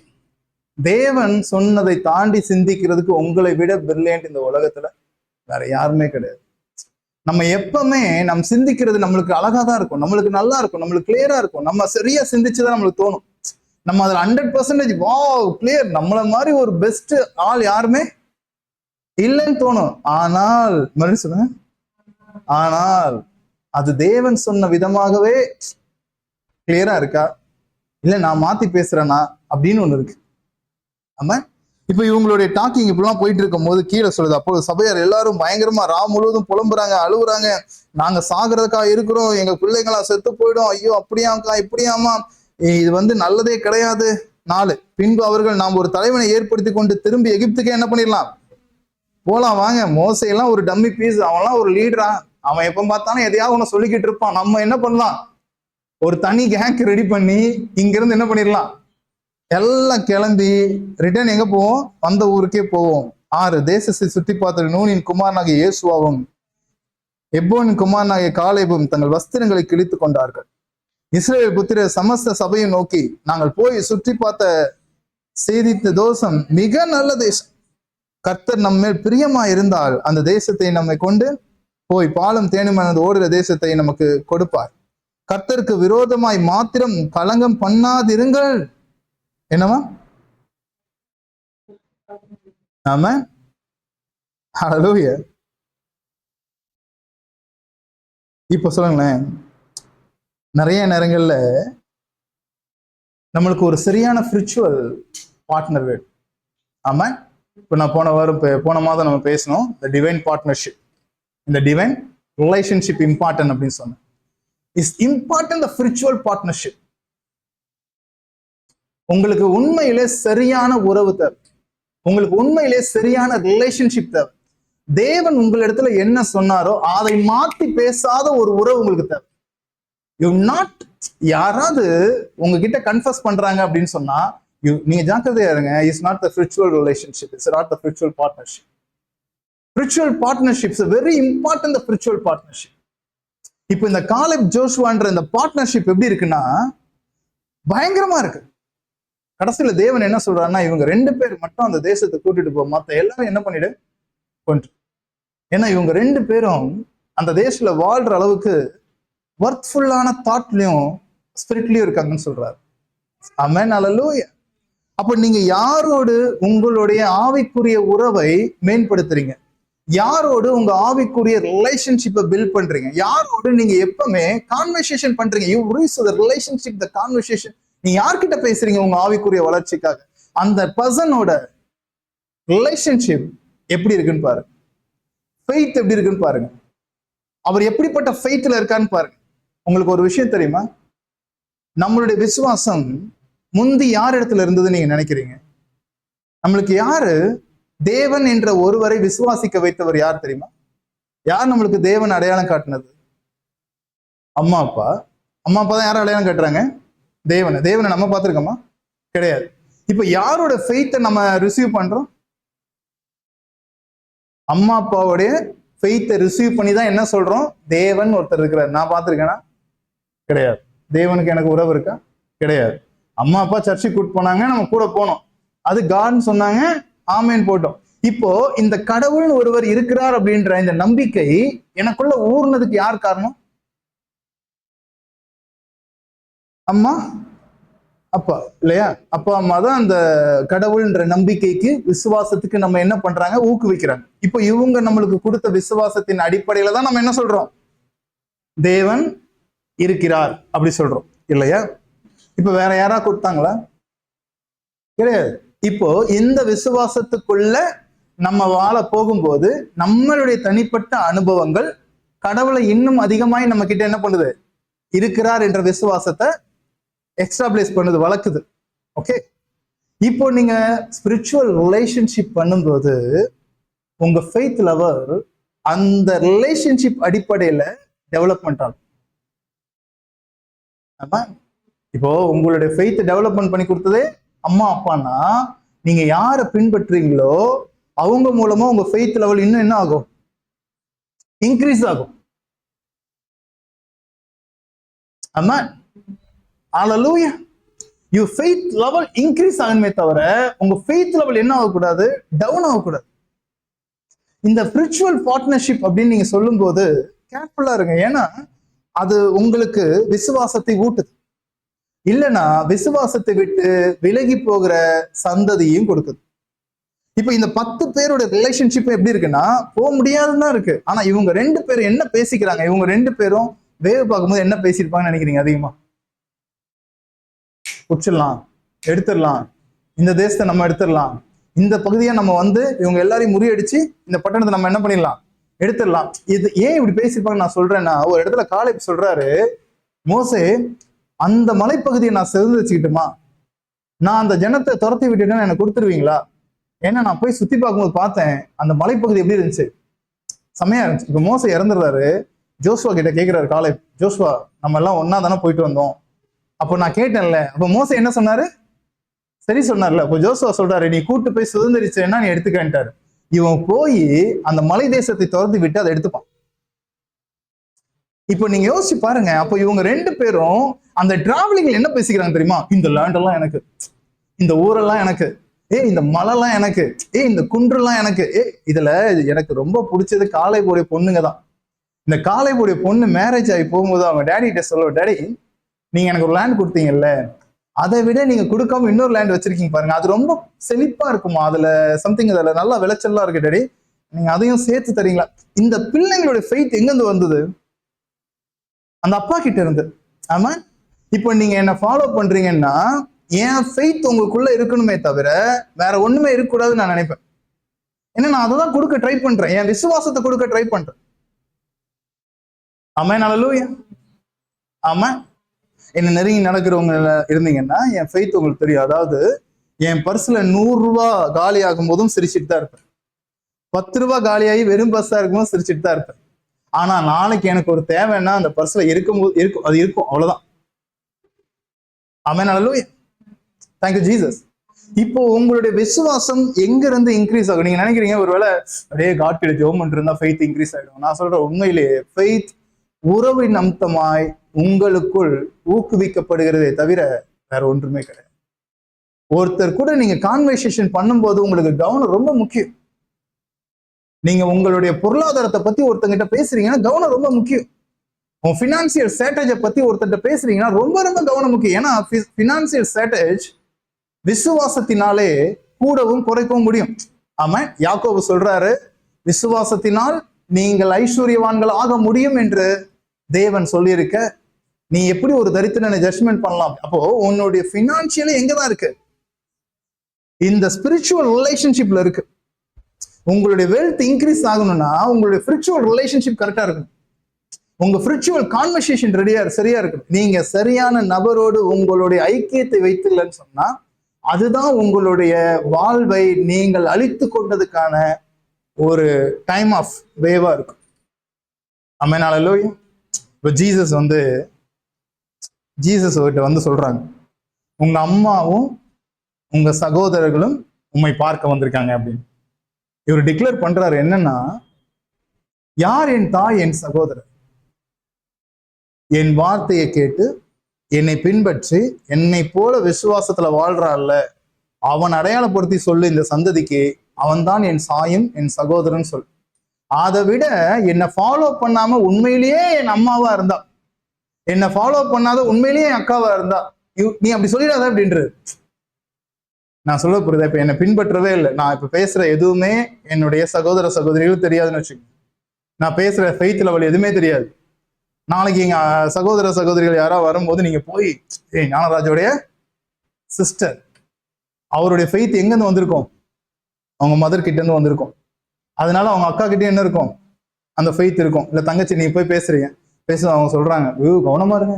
தேவன் சொன்னதை தாண்டி சிந்திக்கிறதுக்கு உங்களை விட பிரில்லியன்ட் இந்த உலகத்துல வேற யாருமே கிடையாது. நம்ம எப்பவுமே நம்ம சிந்திக்கிறது நம்மளுக்கு அழகா தான் இருக்கும், நம்மளுக்கு நல்லா இருக்கும், நம்மளுக்கு கிளியரா இருக்கும். நம்ம சரியா சிந்திச்சுதான் நம்மளுக்கு தோணும். நம்ம அதுல 100% வாவ் கிளியர், நம்மள மாதிரி ஒரு பெஸ்ட் ஆள் யாருமே இல்லைன்னு தோணும். ஆனால் மறுபடியும் சொல்லுங்க, ஆனால் அது தேவன் சொன்ன விதமாகவே கிளியரா இருக்கா, இல்ல நான் மாத்தி பேசுறேனா அப்படின்னு ஒண்ணு இருக்கு. ஆமா, இப்ப இவங்களுடைய டாக்கிங் இப்படிலாம் போயிட்டு இருக்கும் போது கீழே சொல்லுது, அப்போ சபையார் எல்லாரும் பயங்கரமா ரா முழுவதும் புலம்புறாங்க, அழுகுறாங்க, நாங்க சாகிறதுக்கா இருக்கிறோம், எங்க பிள்ளைங்களா செத்து போயிடும், ஐயோ அப்படியாக்கா இப்படியாமா, இது வந்து நல்லதே கிடையாது. 4 பின்பு அவர்கள் நாம் ஒரு தலைவனை ஏற்படுத்தி கொண்டு திரும்பி எகிப்துக்கே என்ன பண்ணிடலாம், போலாம் வாங்க. மோசையெல்லாம் ஒரு டம்மி பீஸ், அவன்லாம் ஒரு லீடரா, அவன் எப்ப பார்த்தாலும் எதையாவது ஒண்ணு சொல்லிக்கிட்டு இருப்பான். நம்ம என்ன பண்ணலாம், ஒரு தனி கேங்க் ரெடி பண்ணி இங்க இருந்து என்ன பண்ணிடலாம், எல்லாம் கிளம்பி ரிட்டர்ன் எங்க போவோம், வந்த ஊருக்கே போவோம். 6 தேசத்தை சுத்தி பார்த்த நூனின் குமாரனாகிய இயேசுவாவும் எப்போனின் குமாரனாகிய காலேபும் தங்கள் வஸ்திரங்களை கிழித்து கொண்டார்கள். இஸ்ரேல் புத்திரர் சமஸ்த சபையை நோக்கி, நாங்கள் போய் சுற்றி பார்த்த செய்தித்த தோசம் மிக நல்ல தேசம், கர்த்தர் நம்மேல் பிரியமா இருந்தால் அந்த தேசத்தை நம்மை கொண்டு போய் பாலும் தேனும் ஓடுகிற தேசத்தை நமக்கு கொடுப்பார். கர்த்தருக்கு விரோதமாய் மாத்திரம் கலங்கம் பண்ணாதிருங்கள். என்னவா? ஆமென், ஹல்லேலூயா. இப்ப சொல்லுங்களேன், நிறைய நேரங்கள்ல நம்மளுக்கு ஒரு சரியான ஸ்பிரிச்சுவல் பார்ட்னர் வேணும். ஆமா, இப்போ நான் போன மாதம் நம்ம பேசணும் இந்த டிவைன் பார்ட்னர்ஷிப், இந்த டிவைன் ரிலேஷன்ஷிப் இம்பார்ட்டன்ட் அப்படின்னு சொன்னேன். Is important the spiritual partnership. உங்களுக்கு உண்மையிலே சரியான உறவு தேவை, உங்களுக்கு உண்மையிலே சரியான ரிலேஷன்ஷிப் தேவை. தேவன் உங்களிடத்துல என்ன சொன்னாரோ அதை மாத்தி பேசாத ஒரு உறவு உங்களுக்கு தேவை. யூ நாட், யாராவது உங்ககிட்ட கன்ஃபஸ் பண்றாங்க அப்படின்னு சொன்னா நீங்க ஜாக்கிரதையா இருங்க. It's not the spiritual relationship, it's not the spiritual partnership. Spiritual partnership is very important, the spiritual partnership. இப்போ இந்த காலேப் ஜோஷுவான்ற இந்த பார்ட்னர்ஷிப் எப்படி இருக்குன்னா பயங்கரமா இருக்கு. கடைசியில தேவன் என்ன சொல்றாருன்னா, இவங்க 2 பேர் மட்டும் அந்த தேசத்தை கூட்டிட்டு போ, மத்த எல்லாரும் என்ன பண்ணிடு, கொண்டு. ஏன்னா இவங்க 2 பேரும் அந்த தேசத்துல வாழ்ற அளவுக்கு வர்த்ஃபுல்லான தாட்லயும் ஸ்பிரிட்லயும் இருக்காங்கன்னு சொல்றாரு. ஆமென், ஹல்லேலூயா. அப்ப நீங்க யாரோடு உங்களுடைய ஆவிக்குரிய உறவை மேம்படுத்துறீங்க, யாரோடு உங்க ஆவிக்குரிய ரிலேஷன்ஷிப்பை பில்ட் பண்றீங்க, யாரோடு நீங்க எப்பவுமே கான்வர்சேஷன் பண்றீங்க, you reach the relationship, the conversation. நீங்க யார்கிட்ட பேசுறீங்க உங்க ஆவிக்குரிய வளர்ச்சிக்காக, அந்த பர்சனோட ரிலேஷன்ஷிப் எப்படி இருக்குன்னு பாருங்க, ஃபெய்த் எப்படி இருக்குன்னு பாருங்க, அவர் எப்படிப்பட்ட ஃபெய்த்ல இருக்கான்னு பாருங்க. உங்களுக்கு ஒரு விஷயம் தெரியுமா, நம்மளுடைய விசுவாசம் முந்தி யார் இடத்துல இருந்ததுன்னு நீங்க நினைக்கிறீங்க? நம்மளுக்கு யாரு தேவன் என்ற ஒருவரை விசுவாசிக்க வைத்தவர் யார் தெரியுமா? யார் நம்மளுக்கு தேவன் அடையாளம் காட்டினது? அம்மா அப்பா. அம்மா அப்பா தான் யாரும் அடையாளம் காட்டுறாங்க? தேவனை நம்ம பார்த்திருக்கோமா? கிடையாது. இப்ப யாரோட ஃபெய்த்தை நம்ம ரிசீவ் பண்றோம்? அம்மா அப்பாவுடைய ஃபெய்த்தை ரிசீவ் பண்ணி தான் என்ன சொல்றோம், தேவன் ஒருத்தர் இருக்கிறார். நான் பார்த்திருக்கேனா? கிடையாது. தேவனுக்கு எனக்கு உறவு இருக்கா? கிடையாது. அம்மா அப்பா சர்ச்சுக்கு கூட்டு போனாங்க, நம்ம கூட போனோம், அது காட்னு சொன்னாங்க, ஆமேன் போட்டோம். இப்போ இந்த கடவுள்னு ஒருவர் இருக்கிறார் அப்படின்ற இந்த நம்பிக்கை எனக்குள்ள ஊர்னதுக்கு யார் காரணம்? அம்மா அப்பா இல்லையா? அப்பா அம்மா தான் அந்த கடவுள்ன்ற நம்பிக்கைக்கு, விசுவாசத்துக்கு நம்ம என்ன பண்றாங்க, ஊக்குவிக்கிறாங்க. இப்போ இவங்க நம்மளுக்கு கொடுத்த விசுவாசத்தின் அடிப்படையில தான் நம்ம என்ன சொல்றோம், தேவன் இருக்கிறார் அப்படி சொல்றோம் இல்லையா? இப்ப வேற யாரா கொடுத்தாங்களா? கிடையாது. இப்போ இந்த விசுவாசத்துக்குள்ள நம்ம வாழ போகும்போது நம்மளுடைய தனிப்பட்ட அனுபவங்கள் கடவுளை இன்னும் அதிகமாய் நம்ம கிட்ட என்ன பண்ணுது, இருக்கிறார் என்ற விசுவாசத்தை எக்ஸ்டாப்ளிஷ் பண்ணுது, வளர்க்குது. ஓகே, இப்போ நீங்க ஸ்பிரிச்சுவல் ரிலேஷன்ஷிப் பண்ணும்போது உங்க ஃபெய்த் லெவல் அந்த ரிலேஷன்ஷிப் அடிப்படையில டெவலப்மெண்ட் ஆகும். ஆமா, இப்போ உங்களுடைய ஃபெய்த் டெவலப்மெண்ட் பண்ணி கொடுத்ததே அம்மா அப்பான்னா நீங்க யாரை பின்பற்றுறீங்களோ அவங்க மூலமா உங்க ஃபெய்த் லெவல் இன்னும் என்ன ஆகும்? இன்க்ரீஸ் ஆகும். ஆமா, ஹல்லேலூயா. யூ ஃபெய்த் லெவல் இன்க்ரீஸ் ஆகணுமே தவிர உங்க ஃபெய்த் லெவல் என்ன ஆகக்கூடாது? டவுன் ஆகக்கூடாது. இந்த ஸ்பிரிச்சுவல் பார்ட்னர்ஷிப் அப்படின்னு நீங்க சொல்லும் போது கேர்ஃபுல்லா இருங்க. ஏன்னா அது உங்களுக்கு விசுவாசத்தை ஊட்டுது. இல்லைன்னா விசுவாசத்தை விட்டு விலகி போகிற சந்ததியும் கொடுக்குது. இப்ப இந்த 10 பேரோட ரிலேஷன்ஷிப் எப்படி இருக்குன்னா போக முடியாதுன்னு தான் இருக்கு. ஆனா இவங்க 2 பேரும் என்ன பேசிக்கிறாங்க? இவங்க 2 பேரும் வேவு பார்க்கும்போது என்ன பேசியிருப்பாங்கன்னு நினைக்கிறீங்க? அதிகமா புடிச்சிடலாம், எடுத்துடலாம், இந்த தேசத்தை நம்ம எடுத்துடலாம், இந்த பகுதியை நம்ம இவங்க எல்லாரையும் முறியடிச்சு இந்த பட்டணத்தை நம்ம என்ன பண்ணிடலாம், எடுத்துடலாம். இது ஏன் இப்படி பேசியிருப்பாங்க நான் சொல்றேன்னா, ஒரு இடத்துல காலேப் சொல்றாரு, மோசே அந்த மலைப்பகுதியை நான் வச்சுக்கிட்டுமா, நான் அந்த ஜனத்தை துரத்தி விட்டுட்டேன்னு எனக்கு கொடுத்துருவீங்களா? ஏன்னா நான் போய் சுத்தி பார்க்கும்போது பார்த்தேன் அந்த மலைப்பகுதி எப்படி இருந்துச்சு, செம்மையா இருந்துச்சு. இப்ப மோசே இறந்துடுறாரு. ஜோசுவா கிட்ட கேட்கிறாரு காலேப், ஜோசுவா நம்ம எல்லாம் ஒன்னா தானே போயிட்டு வந்தோம், அப்போ நான் கேட்டேன்ல, அப்ப மோசே என்ன சொன்னாரு? சரி சொன்னார்ல. அப்போ ஜோசுவா சொல்றாரு, நீ கூட்டு போய் சுதந்திரிச்சேன்னா நீ எடுத்துக்கன்ட்டாரு. இவன் போய் அந்த மலை தேசத்தை துரத்தி விட்டு அதை எடுத்துப்பான். இப்போ நீங்க யோசிச்சு பாருங்க. அப்போ இவங்க 2 பேரும் அந்த டிராவலிங்ல என்ன பேசிக்கிறாங்க தெரியுமா? இந்த லேண்ட் எல்லாம் எனக்கு, இந்த ஊரெல்லாம் எனக்கு, இந்த மலைலாம் எனக்கு, இந்த குன்றெல்லாம் எனக்கு. இதுல எனக்கு ரொம்ப பிடிச்சது காலேபுடைய பொண்ணுங்க தான். இந்த காலேபுடைய பொண்ணு மேரேஜ் ஆகி போகும்போது அவங்க டேடி கிட்ட சொல்லுவோம், டேடி நீங்க எனக்கு ஒரு லேண்ட் கொடுத்தீங்கல்ல, அதை விட நீங்க கொடுக்காம இன்னொரு லேண்ட் வச்சிருக்கீங்க பாருங்க, அது ரொம்ப செழிப்பா இருக்குமா, அதுல சம்திங் அதுல நல்லா விளைச்சல்லாம் இருக்கு டேடி, நீங்க அதையும் சேர்த்து தரீங்களா? இந்த பிள்ளைங்களுடைய ஃபெய்த் எங்கிருந்து வந்தது? அந்த அப்பா கிட்ட இருந்து. ஆமா, இப்போ நீங்க என்ன ஃபாலோ பண்றீங்கன்னா என் ஃபெய்த் உங்களுக்குள்ள இருக்கணுமே தவிர வேற ஒண்ணுமே இருக்கக்கூடாதுன்னு நான் நினைப்பேன். ஏன்னா நான் அதை தான் கொடுக்க ட்ரை பண்றேன், என் விசுவாசத்தை கொடுக்க ட்ரை பண்றேன். ஆமென், ஹல்லேலூயா. ஆமா, என்ன நெருங்கி நடக்கிறவங்க இருந்தீங்கன்னா என் ஃபெய்த் உங்களுக்கு தெரியும். அதாவது என் பர்ஸ்ல 100 ரூபாய் காலி ஆகும் போதும் சிரிச்சுட்டு தான் இருப்பேன். 10 ரூபாய் காலியாகி வெறும் பர்ஸா இருக்கும்போது சிரிச்சுட்டு தான் இருப்பேன். ஆனா நாளைக்கு எனக்கு ஒரு தேவைன்னா அந்த பர்ஸ்ல இருக்கும்போது அது இருக்கும், அவ்வளவுதான். Amen, hallelujah. Thank you Jesus. இப்போ உங்களுடைய விசுவாசம் எங்க இருந்து இன்க்ரீஸ் ஆகும்? நீங்க நினைக்கிறீங்க ஒருவேளை அப்படியே காட் கிட்ட ஜெபம் பண்ணிட்டு இருந்தா ஃபெய்த் இன்க்ரீஸ் ஆயிடும். நான் சொல்றேன், உண்மையிலேயே ஃபெய்த் உறவின் அம்சமாய் உங்களுக்குள் ஊக்குவிக்கப்படுகிறதே தவிர வேற ஒன்றுமே கிடையாது. ஒருத்தர் கூட நீங்க கான்வர்சேஷன் பண்ணும்போது உங்களுக்கு கவனம் ரொம்ப முக்கியம். நீங்க உங்களுடைய பொருளாதாரத்தை பத்தி ஒருத்தங்கிட்ட பேசுறீங்கன்னா கவனம் ரொம்ப முக்கியம். உங்க பினான்சியல் ஸ்ட்ராட்டஜியை பத்தி ஒருத்தர்கிட்ட பேசுறீங்கன்னா ரொம்ப ரொம்ப கவனம் முக்கியம். ஏன்னா பினான்சியல் ஸ்ட்ராட்டஜி விசுவாசத்தினாலே கூடவும் குறைக்கவும் முடியும். ஆமா, யாக்கோபு சொல்றாரு, விசுவாசத்தினால் நீங்கள் ஐஸ்வர்யவான்கள் ஆக முடியும் என்று தேவன் சொல்லியிருக்க, நீ எப்படி ஒரு தரித்திரனை ஜட்ஜ்மெண்ட் பண்ணலாம்? அப்போ உன்னுடைய பினான்சியல் எங்கதான் இருக்கு? இந்த ஸ்பிரிச்சுவல் ரிலேஷன்ஷிப்ல இருக்கு. உங்களுடைய வெல்த் இன்க்ரீஸ் ஆகணும்னா உங்களுடைய ஸ்பிரிச்சுவல் ரிலேஷன்ஷிப் கரெக்டா இருக்கணும். உங்க ஸ்பிரிச்சுவல் கான்வர்சேஷன் சரியா இருக்கணும். நீங்க சரியான நபரோடு உங்களுடைய ஐக்கியத்தை வைத்துள்ளன்னு சொன்னா அதுதான் உங்களுடைய வாழ்வை நீங்கள் அழித்து கொண்டதுக்கான ஒரு டைம் ஆஃப் வேவா இருக்கும். ஆமென், ஹல்லேலூயா. இப்போ ஜீசஸ் கிட்ட சொல்றாங்க, உங்க அம்மாவும் உங்க சகோதரர்களும் உம்மை பார்க்க வந்திருக்காங்க அப்படின்னு. இவர் டிக்ளேர் பண்றாரு என்னன்னா, யார் என் தாய் என் சகோதரர்? என் வார்த்தையை கேட்டு என்னை பின்பற்றி என்னை போல விசுவாசத்துல வாழ்றான்ல, அவன் அடையாளப்படுத்தி சொல்லு இந்த சந்ததிக்கு, அவன்தான் என் சாயும் என் சகோதரன் சொல். அதை விட என்னை ஃபாலோ பண்ணாம உண்மையிலேயே என் அம்மாவா இருந்தா, என்னை ஃபாலோ பண்ணாத உண்மையிலேயே என் அக்காவா இருந்தா, நீ அப்படி சொல்லிடாத அப்படின்றது. நான் சொல்ல புரியுதா? இப்ப என்னை பின்பற்றவே இல்லை, நான் இப்ப பேசுற எதுவுமே என்னுடைய சகோதர சகோதரிகளும் தெரியாதுன்னு வச்சுக்கோங்க. நான் பேசுற ஃபெய்த் லெவல் எதுவுமே தெரியாது. நாளைக்கு எங்க சகோதர சகோதரிகள் யாராவது வரும்போது நீங்க போய் ஞானராஜோடைய சிஸ்டர், அவருடைய ஃபெய்த் எங்கிருந்து வந்திருக்கும்? அவங்க மதர் கிட்ட இருந்து வந்திருக்கும். அதனால அவங்க அக்கா கிட்டே என்ன இருக்கும்? அந்த ஃபெய்த் இருக்கும். இல்ல தங்கச்சி நீங்க போய் பேசுறீங்க, அவங்க சொல்றாங்க, கவனமா இருங்க,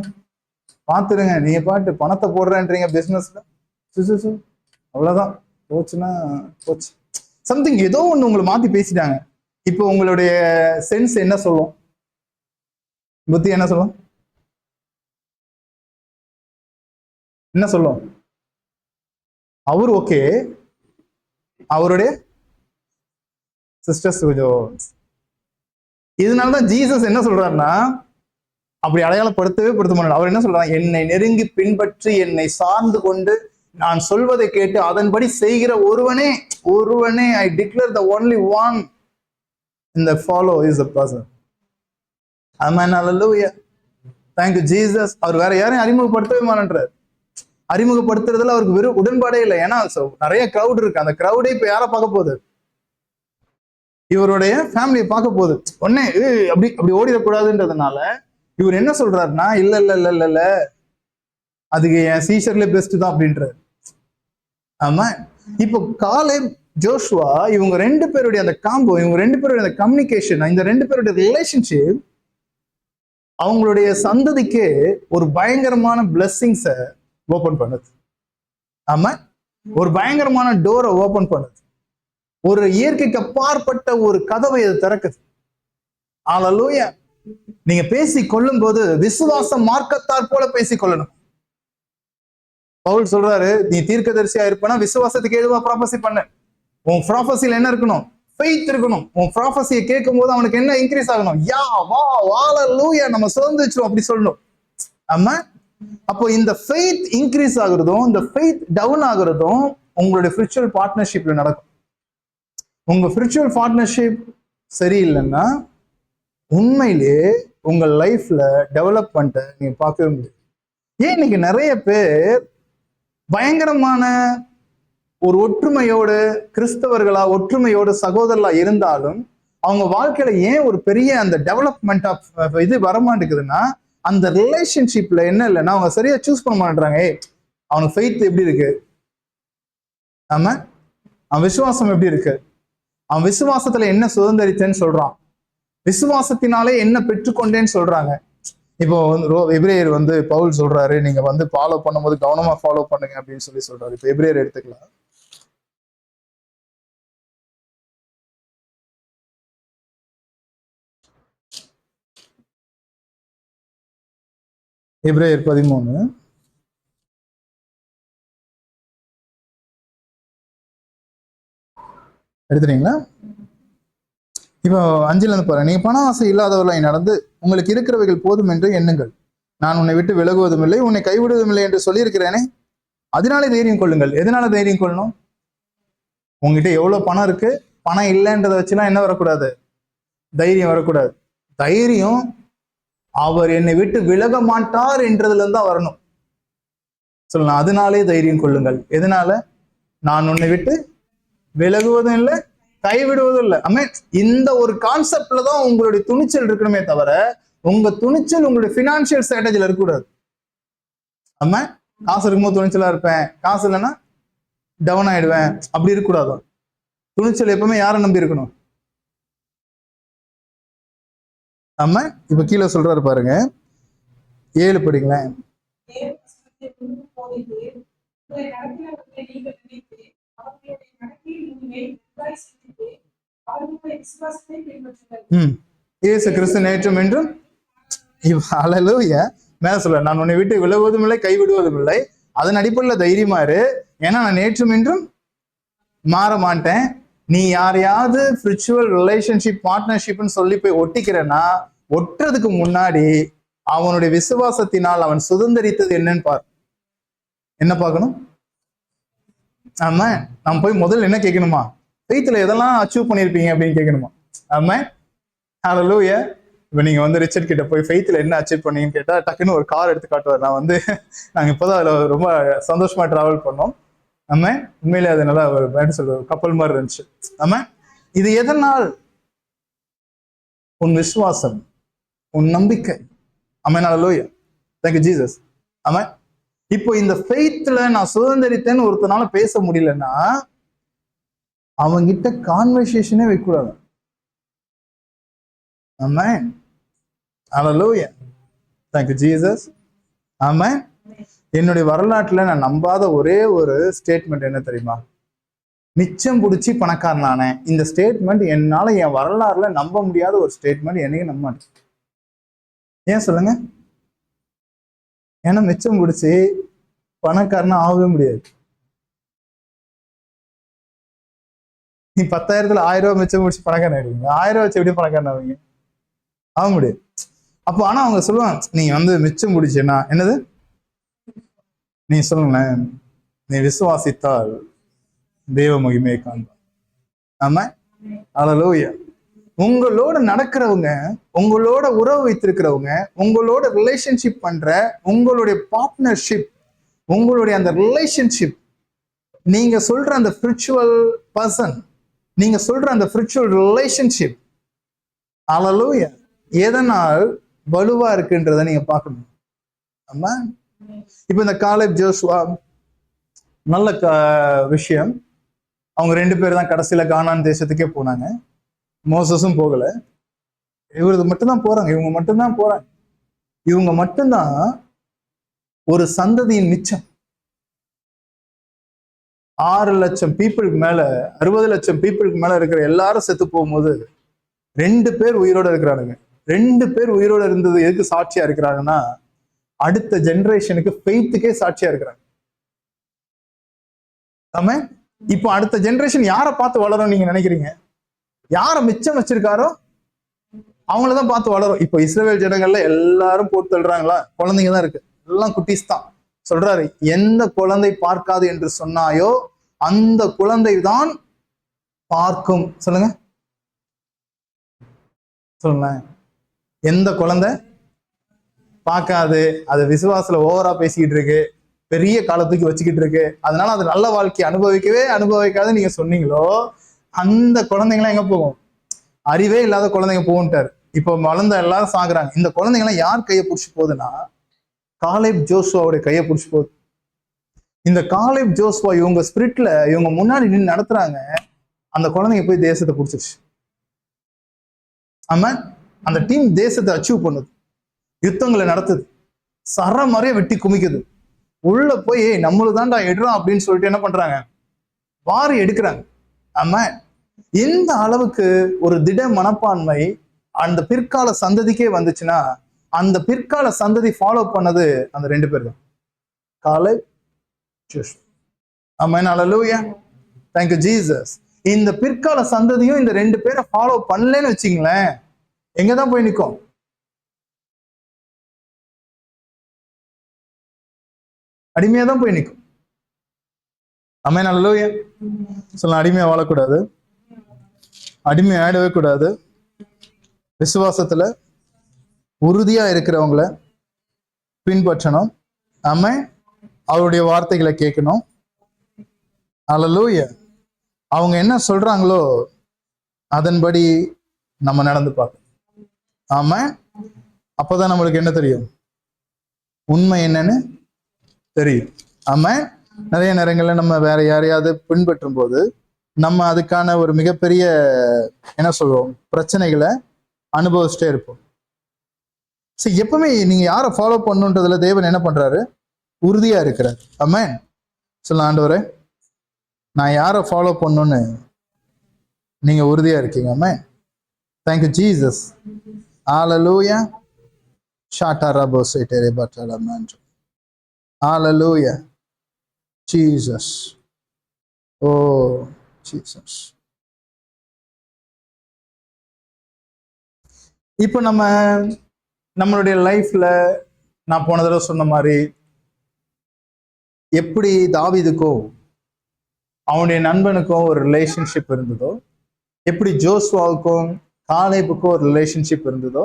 பாத்துருங்க, நீங்க பாட்டு பணத்தை போடுறேன்றீங்க பிசினஸ்ல, அவ்வளவுதான். போச்சுன்னா போச்சு. சம்திங் ஏதோ ஒண்ணு உங்களை மாத்தி பேசிட்டாங்க. இப்போ உங்களுடைய சென்ஸ் என்ன சொல்லும்? புத்தி என்ன சொல்லும்? என்ன சொல்லும்? அவர் ஓகே, அவருடைய சிஸ்டர்ஸ் கொஞ்சம். இதனாலதான் ஜீசஸ் என்ன சொல்றாருன்னா, அப்படி அடையாளப்படுத்தவே படுத்த மாட்டார். அவர் என்ன சொல்றாரு? என்னை நெருங்கி பின்பற்றி என்னை சார்ந்து கொண்டு நான் சொல்வதை கேட்டு அதன்படி செய்கிற ஒருவனே I declare the only one in the follow is the person. Amen. Hallelujah. Thank you Jesus. அவர் வேற யாரையும் அறிமுகப்படுத்தவே மாட்டேன்றார். அறிமுகப்படுத்துறதுல அவருக்கு வெறும் உடன்பாடே இல்லை. ஏன்னா நிறைய கிரௌட் இருக்கு. அந்த கிரௌடே இப்ப யாரை பார்க்க போகுது? இவருடைய ஃபேமிலியை பார்க்க போகுது. உடனே அப்படி ஓடிடக்கூடாதுன்றதுனால இவர் என்ன சொல்றாருன்னா, இல்ல அதுக்கு என் சீஷர்ல பெஸ்ட் தான் அப்படின்றாரு. ஆமா. இப்போ காலேப், ஜோஷுவா, இவங்க ரெண்டு பேருடைய அந்த காம்போ, இவங்க ரெண்டு பேருடைய அந்த கம்யூனிகேஷன், இந்த ரெண்டு பேருடைய ரிலேஷன்ஷிப் அவங்களுடைய சந்ததிக்கு ஒரு பயங்கரமான பிளெஸிங்ஸை ஓபன் பண்ணுது. ஆமா, ஒரு பயங்கரமான டோரை ஓபன் பண்ணுது. ஒரு இயற்கைக்கு அப்பாற்பட்ட ஒரு கதவை அது திறக்குது. ஹல்லேலூயா. நீங்க பேசி கொள்ளும் போது விசுவாச மார்க்கத்தார் போல பேசி கொள்ளணும். பவுல் சொல்றாரு, நீ தீர்க்கதரிசியா இருப்பனா விசுவாசத்துக்கு ஏதுவா ப்ராபசி பண்ணு. உன் ப்ராபசில என்ன இருக்கணும்? ஃபெய்த் இருக்கணும். உன் ப்ராபசியை கேட்கும் போது அவனுக்கு என்ன இன்க்ரீஸ் ஆகணும்? ஹல்லேலூயா, நம்ம சுதந்திரிச்சிரும் அப்படி சொல்லணும். ஆமா. அப்போ இந்த ஃபெய்த் இன்க்ரீஸ் ஆகுறதும் இந்த ஃபெய்த் டவுன் ஆகுறதும் உங்களுடைய ஸ்பிரிச்சுவல் பார்ட்னர்ஷிப்ல நடக்கும். உங்க ஸ்பிரிச்சுவல் பார்ட்னர்ஷிப் சரியில்லைன்னா உண்மையிலேயே உங்க லைஃப்ல டெவலப்மெண்ட்டை நீங்க பார்க்கவே முடியும். ஏன் இன்னைக்கு நிறைய பேர் பயங்கரமான ஒரு ஒற்றுமையோடு கிறிஸ்தவர்களா, ஒற்றுமையோடு சகோதரர்களா இருந்தாலும் அவங்க வாழ்க்கையில ஏன் ஒரு பெரிய அந்த டெவலப்மெண்ட் ஆஃப் இது வரமாட்டேங்குதுன்னா, அந்த ரிலேஷன்ஷிப்ல என்ன இல்லைன்னா அவங்க சரியா சூஸ் பண்ண மாட்டேறாங்க. அவனுக்கு ஃபெய்த் எப்படி இருக்கு? ஆமா, அவன் விசுவாசம் எப்படி இருக்கு? அவன் விசுவாசத்துல என்ன சுதந்திரித்தேன்னு சொல்றான்? விசுவாசத்தினாலே என்ன பெற்றுக்கொண்டேன்னு சொல்றாங்க. இப்போ எபிரேயர் பவுல் சொல்றாரு, நீங்க ஃபாலோ பண்ணும்போது கவனமா ஃபாலோ பண்ணுங்க அப்படின்னு சொல்றாரு. இப்போ எபிரேயர் எடுத்துக்கலாம். எபிரேயர் 13 எடுத்துறீங்களா? இப்போ 5 பாருங்க. நீங்க பண ஆசை இல்லாதவர்களாய் நடந்து உங்களுக்கு இருக்கிறவைகள் போதும் என்று எண்ணுங்கள். நான் உன்னை விட்டு விலகுவதும் இல்லை, உன்னை கைவிடுவதும் இல்லை என்று சொல்லியிருக்கிறேனே, அதனாலே தைரியம் கொள்ளுங்கள். எதனால தைரியம் கொள்ளணும்? உங்ககிட்ட எவ்வளவு பணம் இருக்கு, பணம் இல்லைன்றதை வச்சுலாம் என்ன வரக்கூடாது? தைரியம் வரக்கூடாது. தைரியம் அவர் என்னை விட்டு விலக மாட்டார் என்றதுல இருந்து தான் வரணும். சொல்லலாம், அதனாலே தைரியம் கொள்ளுங்கள். எதனால? நான் உன்னை விட்டு விலகுவதும் இல்லை, கைவிடுவதும் இல்லை. இந்த ஒரு கான்செப்ட்ல தான் உங்களுடைய துணிச்சல் இருக்கணுமே தவிர உங்க துணிச்சல் உங்களுடைய பினான்சியல் ஸ்ட்ராட்டஜில இருக்கக்கூடாது. ஆமா, காசு இருக்கும்போது துணிச்சலா இருப்பேன், காசு இல்லைன்னா டவுன் ஆயிடுவேன், அப்படி இருக்கக்கூடாது. துணிச்சல் எப்பவுமே யாரை நம்பி இருக்கணும்? ஆமா. இப்ப கீழே சொல்றாரு பாருங்க, 7 படிங்களேன். இயேசு கிறிஸ்து நேற்றும் என்றும் ஹல்லேலூயா மேல சொல்ற, நான் உன்னை விட்டு விலகுவதும் இல்லை, கைவிடுவதும் இல்லை. அதன் அடிப்படையில் தைரியமா இரு, ஏன்னா நான் நேற்றும் என்றும் மாற மாட்டேன். நீ யாரையாவது ஸ்பிரிச்சுவல் ரிலேஷன்ஷிப் பார்ட்னர்ஷிப்னு சொல்லி போய் ஒட்டிக்கிறேன்னா, ஒட்டுறதுக்கு முன்னாடி அவனுடைய விசுவாசத்தினால் அவன் சுதந்திரித்தது என்னன்னு பாரு. என்ன பார்க்கணும்? ஆமா, நம்ம போய் முதல்ல என்ன கேட்கணுமா? ஃபெய்த்ல எதெல்லாம் அச்சீவ் பண்ணிருப்பீங்க அப்படின்னு கேட்கணுமா? ஆமா. ஹல்லேலூயா. இப்ப நீங்க ரிச்சர்ட் கிட்ட போய் ஃபெய்த்ல என்ன அச்சீவ் பண்ணீங்கன்னு கேட்டா டக்குன்னு ஒரு கார் எடுத்து காட்டுவார். நாங்க இப்போதான் அதுல ரொம்ப சந்தோஷமா டிராவல் பண்ணோம். ஆமா, உண்மையிலே அது நல்லா ஒரு கப்பல் மாதிரி இருந்துச்சு. ஆமா, இது எதனால்? உன் விசுவாசம், உன் நம்பிக்கை. ஆமா, ஹல்லேலூயா. Thank you Jesus. ஆமா, இப்போ இந்த ஃபெய்த்ல நான் சுதந்திரித்தேன்னு ஒருத்தனால பேச முடியலன்னா அவங்கிட்ட கான்வர்சேஷனே வைக்கூடாது. ஆமென். ஹல்லேலூயா. Thank you Jesus. ஆமென். என்னுடைய வரலாற்றுல நான் நம்பாத ஒரே ஒரு ஸ்டேட்மெண்ட் என்ன தெரியுமா? மிச்சம் பிடிச்சி பணக்காரனானேன். இந்த ஸ்டேட்மெண்ட் என்னால என் வரலாறுல நம்ப முடியாத ஒரு ஸ்டேட்மெண்ட். என்னையும் நம்ப மாட்டேன். ஏன் சொல்லுங்க? ஏன்னா மிச்சம் பிடிச்சி பணக்காரனா ஆகவே முடியாது. நீ 10,000த்துல 1000 ரூபாய் மிச்சம் பிடிச்சி பணக்காரன் ஆயிடுவீங்க. 1000 ரூபாய் வச்சு எப்படி பணக்காரன் ஆவீங்க? ஆக முடியாது. அப்போ ஆனா அவங்க சொல்லுவாங்க, நீங்க மிச்சம் பிடிச்சேன்னா என்னது? நீ சொல்லுங்களேன், நீ விசுவாசித்தால் தெய்வ மகிமையை காண்பார். ஆமா, அல்லேலூயா. உங்களோட நடக்கிறவங்க, உங்களோட உறவு வைத்திருக்கிறவங்க, உங்களோட ரிலேஷன்ஷிப் பண்ற உங்களுடைய பார்ட்னர்ஷிப், உங்களுடைய அந்த ரிலேஷன்ஷிப், நீங்க சொல்ற அந்த ஸ்பிரிச்சுவல் பர்சன், நீங்க சொல்ற அந்த ஸ்பிரிச்சுவல் ரிலேஷன்ஷிப், அல்லேலூயா, எதனால் வலுவா இருக்குன்றதை நீங்க பார்க்கணும். ஆமா. இப்ப இந்த காலேப் ஜோஷுவா நல்ல விஷயம். அவங்க 2 பேர் தான் கடைசியில கானான் தேசத்துக்கே போனாங்க. மோசஸும் போகல. இவருக்கு மட்டும்தான் போறாங்க. இவங்க மட்டும்தான் போறாங்க. இவங்க மட்டும்தான் ஒரு சந்ததியின் மிச்சம். 6 லட்சம் பீப்புளுக்கு மேல, 60 லட்சம் பீப்புளுக்கு மேல இருக்கிற எல்லாரும் செத்து போகும்போது 2 பேர் உயிரோட இருக்கிறானுங்க. 2 பேர் உயிரோட இருந்தது எதுக்கு சாட்சியா இருக்கிறாங்கன்னா, அடுத்த ஜெனரேஷனுக்கு ஃபெய்த்துக்கே சாட்சியா இருக்கிறாங்க. ஆமா. இப்போ அடுத்த ஜெனரேஷன் யாரை பார்த்து வளரும் நீங்க நினைக்கிறீங்க? யாரை மிச்சம் வச்சிருக்காரோ அவங்களதான் பார்த்து வளரும். இப்போ இஸ்ரவேல் ஜனங்கள்ல எல்லாரும் போட்டு தள்ளுறாங்களா? குழந்தைங்க தான் இருக்கு, எல்லாம் குட்டீஸ் தான். சொல்றாரு, எந்த குழந்தை பார்க்காது என்று சொன்னாயோ அந்த குழந்தை தான் பார்க்கும். சொல்லுங்க, சொல்லுங்க. எந்த குழந்தை பார்க்காது, அது விசுவாசத்துல ஓவரா பேசிக்கிட்டு இருக்கு, பெரிய காலத்துக்கு வச்சுக்கிட்டு இருக்கு, அதனால அது நல்ல வாழ்க்கையை அனுபவிக்காது நீங்க சொன்னீங்களோ, அந்த குழந்தைங்களாம் எங்க போகும்? அறிவே இல்லாத குழந்தைங்க போகும்ட்டாரு. இப்போ வளர்ந்த எல்லாரும் சாகுறாங்க. இந்த குழந்தைங்களாம் யார் கையை பிடிச்சி போகுதுன்னா, காலேப் ஜோஷுவாவுடைய கையை பிடிச்சி போகுது. இந்த காலேப் ஜோஷுவா இவங்க ஸ்பிரிட்ல இவங்க முன்னாடி நின்று நடத்துறாங்க. அந்த குழந்தைங்க போய் தேசத்தை பிடிச்சிருச்சு. ஆமா, அந்த டீம் தேசத்தை அச்சீவ் பண்ணுது, யுத்தங்களை நடத்துது, சர மாதிரியே வெட்டி குமிக்குது. உள்ள போய் நம்மளுக்கு தான்டா எடுறோம் அப்படின்னு சொல்லிட்டு என்ன பண்றாங்க? வாரி எடுக்கிறாங்க. ஆமா, எந்த அளவுக்கு ஒரு திட மனப்பான்மை அந்த பிற்கால சந்ததிக்கே வந்துச்சுன்னா, அந்த பிற்கால சந்ததி ஃபாலோ பண்ணது அந்த 2 பேர் தான், Caleb Joshua. Amen, hallelujah, thank you Jesus. இந்த பிற்கால சந்ததியும் இந்த 2 பேரை ஃபாலோ பண்ணலன்னு வச்சுங்களேன், எங்கதான் போய் நிற்கும்? அடிமையா தான் போய் நிற்கும். ஆமென், அல்லேலூயா. சொல்ல, அடிமையா வாழக்கூடாது, அடிமை ஆயிடவே கூடாது. விசுவாசத்துல உறுதியா இருக்கிறவங்கள பின்பற்றணும். ஆமென், அவருடைய வார்த்தைகளை கேட்கணும். அல்லேலூயா. அவங்க என்ன சொல்றாங்களோ அதன்படி நம்ம நடந்து பார்க்கணும். ஆமென். அப்பதான் நம்மளுக்கு என்ன தெரியும்? உண்மை என்னன்னு தெரியும். ஆமென். நிறைய நேரங்கள்ல நம்ம வேற யாரையாவது பின்பற்றும் போது நம்ம அதுக்கான ஒரு மிகப்பெரிய என்ன சொல்றோம், பிரச்சனைகளை அனுபவிச்சுட்டே இருப்போம். சரி, எப்பவுமே நீங்க யாரை ஃபாலோ பண்ணுன்றதுல தேவன் என்ன பண்றாரு? உறுதியா இருக்கிறார். ஆமென். சொல்ல, ஆண்டவரே, நான் யாரை ஃபாலோ பண்ணணும்னு நீங்க உறுதியா இருக்கீங்க. ஆமென். Thank you Jesus. ஹல்லேலூயா. ஷாட்டா ரபோ சேட்டரே பட்டல மன்ஜோ. ஹல்லேலூயா. ஜீசஸ். Oh Jesus. இப்போ நம்மளுடைய லைஃப்ல நான் போன தடவை சொன்ன மாதிரி, எப்படி தாவீதுக்கோ அவனுடைய நண்பனுக்கும் ஒரு ரிலேஷன்ஷிப் இருந்ததோ, எப்படி ஜோஷுவாவுக்கும் காலேபுக்கும் ஒரு ரிலேஷன்ஷிப் இருந்ததோ,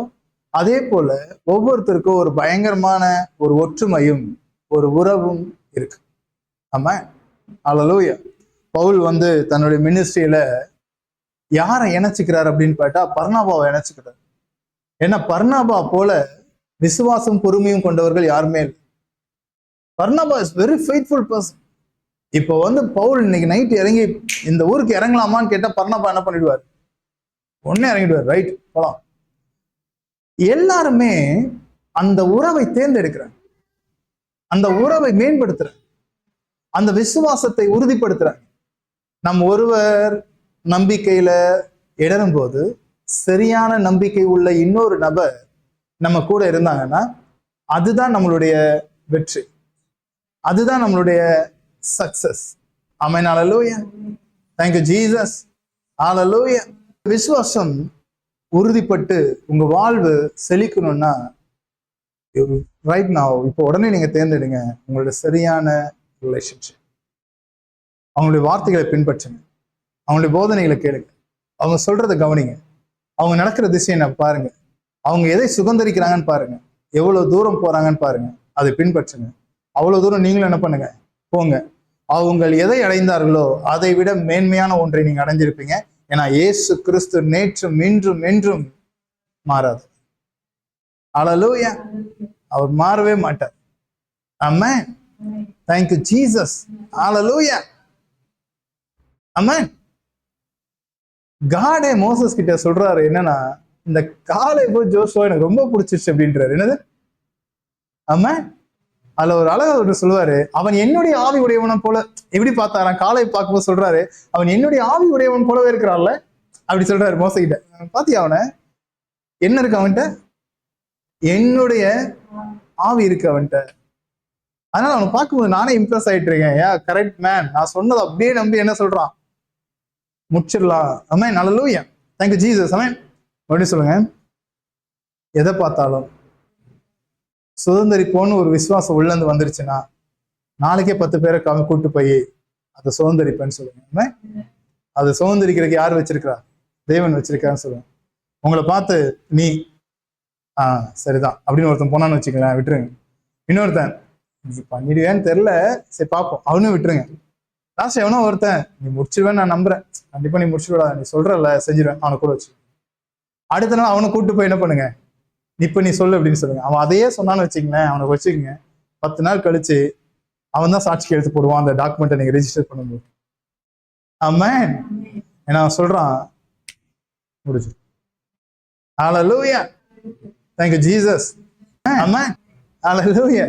அதே போல ஒவ்வொருத்தருக்கும் ஒரு பயங்கரமான ஒரு ஒற்றுமையும் ஒரு உறவும் இருக்கு. ஆமா, அல்லேலூயா. பவுல் தன்னுடைய மினிஸ்ட்ரியில யாரை இணைச்சுக்கிறார் அப்படின்னு பார்த்தா பர்னாபாவை இணைச்சுக்கிறார். ஏன்னா பர்னாபா போல விசுவாசம் பொறுமையும் கொண்டவர்கள் யாருமே இல்லை. பர்னாபா இஸ் வெரி ஃபெய்த்ஃபுல் பர்சன். இப்போ பவுல் இன்னைக்கு நைட் இறங்கி இந்த ஊருக்கு இறங்கலாமான்னு கேட்டா பர்னாபா என்ன பண்ணிடுவார்? உடனே இறங்கிடுவார். ரைட், போலாம். எல்லாருமே அந்த உறவை தேர்ந்தெடுக்கிறாங்க. அந்த உறவை மேம்படுத்துறாங்க, அந்த விசுவாசத்தை உறுதிப்படுத்துறாங்க. நம் ஒருவர் நம்பிக்கையில இடரும் போது சரியான நம்பிக்கை உள்ள இன்னொரு நபர் நம்ம கூட இருந்தாங்கன்னா அதுதான் நம்மளுடைய வெற்றி, அதுதான் நம்மளுடைய success. Amen. Hallelujah. Thank you Jesus. ஹல்லேலூயா. விசுவாசம் உறுதிப்பட்டு உங்க வாழ்வு செழிக்கணும்னா ரைட் now இப்போ உடனே நீங்க தேர்ந்தெடுங்க உங்களுடைய சரியான ரிலேஷன்ஷிப். அவங்களுடைய வார்த்தைகளை பின்பற்றுங்க, அவங்களுடைய போதனைகளை கேளுங்க, அவங்க சொல்றதை கவனிங்க, அவங்க நடக்கிற திசையை பாருங்க, அவங்க எதை சுதந்திரிக்கிறாங்கன்னு பாருங்க, எவ்வளவு தூரம் போறாங்கன்னு பாருங்க, அதை பின்பற்றுங்க. அவ்வளவு தூரம் நீங்களும் என்ன பண்ணுங்க, போங்க. அவங்க எதை அடைந்தார்களோ அதை விட மேன்மையான ஒன்றை நீங்க அடைஞ்சிருப்பீங்க. ஏன்னா இயேசு கிறிஸ்து நேற்றும் இன்றும் என்றும் மாறாது. ஹல்லேலூயா. அவர் மாறவே மாட்டார். ஆமென். Thank you Jesus. Hallelujah. Amen. Kadhe Moses கிட்ட சொல்றாரு என்னன்னா, இந்த காலேபு ஜோசுவா எனக்கு ரொம்ப பிடிச்சிருச்சு அப்படின்றாரு. என்னது? ஆமென். அதுல ஒரு அழகா ஒன்று சொல்லுவாரு, அவன் என்னுடைய ஆவி உடையவனும் போல. எப்படி பார்த்தாராம்? காலை பார்க்கும்போது சொல்றாரு, அவன் என்னுடைய ஆவி உடையவன் போலவே இருக்கிறான்ல அப்படி சொல்றாரு மோசகிட்ட. பாத்தியா அவனை? என்ன இருக்கு அவன்கிட்ட? என்னுடைய ஆவி இருக்கு அவன்கிட்ட. அதனால அவனை பார்க்கும்போது நானே இம்ப்ரெஸ் ஆயிட்டு இருக்கேன். கரெக்ட் மேன், நான் சொன்னதை அப்படியே நம்பி என்ன சொல்றான், முடிச்சிடலாம். ஆமென். ஹல்லேலூயா. Thank you Jesus. ஆமென். மறுபடியும் சொல்லுங்க, எதை பார்த்தாலும் சுதந்திரிப்போன்னு ஒரு விசுவாசம் உள்ள இருந்து வந்துருச்சுன்னா நாளைக்கே 10 பேரை கூட்டு போய் அதை சுதந்திரிப்பேன்னு சொல்லுங்க. அதை சுதந்திரிக்கிறதுக்கு யார் வச்சிருக்கிறா? தேவன் வச்சிருக்கான்னு சொல்லுங்க. உங்களை பார்த்து நீ சரிதான் அப்படின்னு ஒருத்தன் போனான்னு வச்சுக்கலாம், விட்டுருங்க. இன்னொருத்தன் நீ பண்ணிடுவேன்னு தெரியல, சரி பார்ப்போம், அவனும் விட்டுருங்க. லாஸ்ட் எவனோ ஒருத்தன் நீ முடிச்சிருவேன்னு நான் நம்புறேன், கண்டிப்பா நீ முடிச்சுடா, நீ சொல்றல செஞ்சிருவேன், அவனை கூட வச்சு. அடுத்த நாள் அவனை கூட்டு போய் என்ன பண்ணுங்க, இப்ப நீ சொல்லு அப்படின்னு சொல்லுங்க. அவன் அதையே சொன்னான்னு வச்சுக்கங்களேன், அவனை வச்சுக்கோங்க. 10 நாள் கழிச்சு அவன் தான் சாட்சிக்கு எடுத்து போடுவான் அந்த டாக்குமெண்ட்டை நீங்க ரெஜிஸ்டர் பண்ணும்போது. ஆமென். ஏன்னா அவன் சொல்றான் முடிஞ்சு. ஹல்லேலூயா. Thank you Jesus. ஆமென். ஹல்லேலூயா.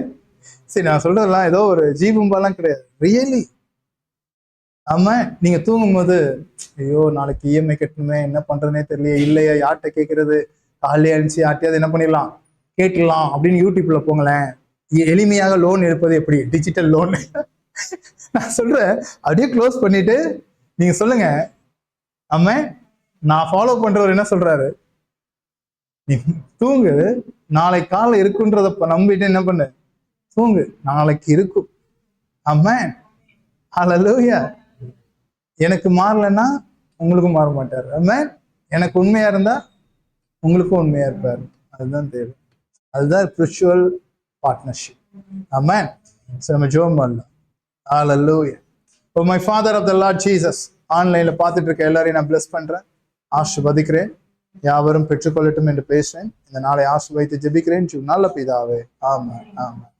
சரி, நான் சொல்றதெல்லாம் ஏதோ ஒரு ஜீபும்பாலாம் கிடையாது, ரியலி. ஆமென். நீங்க தூங்கும் போது ஐயோ நாளைக்கு இஎம்ஐ கட்டணுமே, என்ன பண்றதுனே தெரியலையே, இல்லையா யார்கிட்ட கேட்கறது, காலையிலே அழிச்சு யார்ட்டையாவது என்ன பண்ணிடலாம் கேட்கலாம் அப்படின்னு யூடியூப்ல போங்களேன். எளிமையாக லோன் எடுப்பது எப்படி, டிஜிட்டல் லோன். நான் சொல்றேன், அப்படியே க்ளோஸ் பண்ணிட்டு நீங்க சொல்லுங்க, ஆமென். நான் ஃபாலோ பண்றவர் என்ன சொல்றாரு, நீ தூங்கு, நாளை காலை இருக்குன்றத நம்பிட்டு என்ன பண்ணு, தூங்கு, நாளைக்கு இருக்கும். ஆமென். ஹல்லேலூயா. எனக்கு மாறலன்னா உங்களுக்கும் மாற மாட்டார். ஆமென். எனக்கு உண்மையா இருந்தா உங்களுக்கும் உண்மையா இருப்பாரு. அதுதான் தேவை, அதுதான் ஸ்பிரிச்சுவல் பார்ட்னர்ஷிப். ஆமென். சோ நம்ம ஜெபம் பண்ணலாம். Hallelujah. Oh my father of the lord Jesus, ஆன்லைன்ல பார்த்துட்டு இருக்க எல்லாரையும் நான் பிளஸ் பண்றேன், ஆசீர்வதிக்கிறேன். யாவரும் பெற்றுக்கொள்ளட்டும் என்று பேசுறேன். இந்த நாளை ஆசீர்வதித்து ஜெபிக்கிறேன். நல்ல பிதாவே. ஆமென். ஆமென்.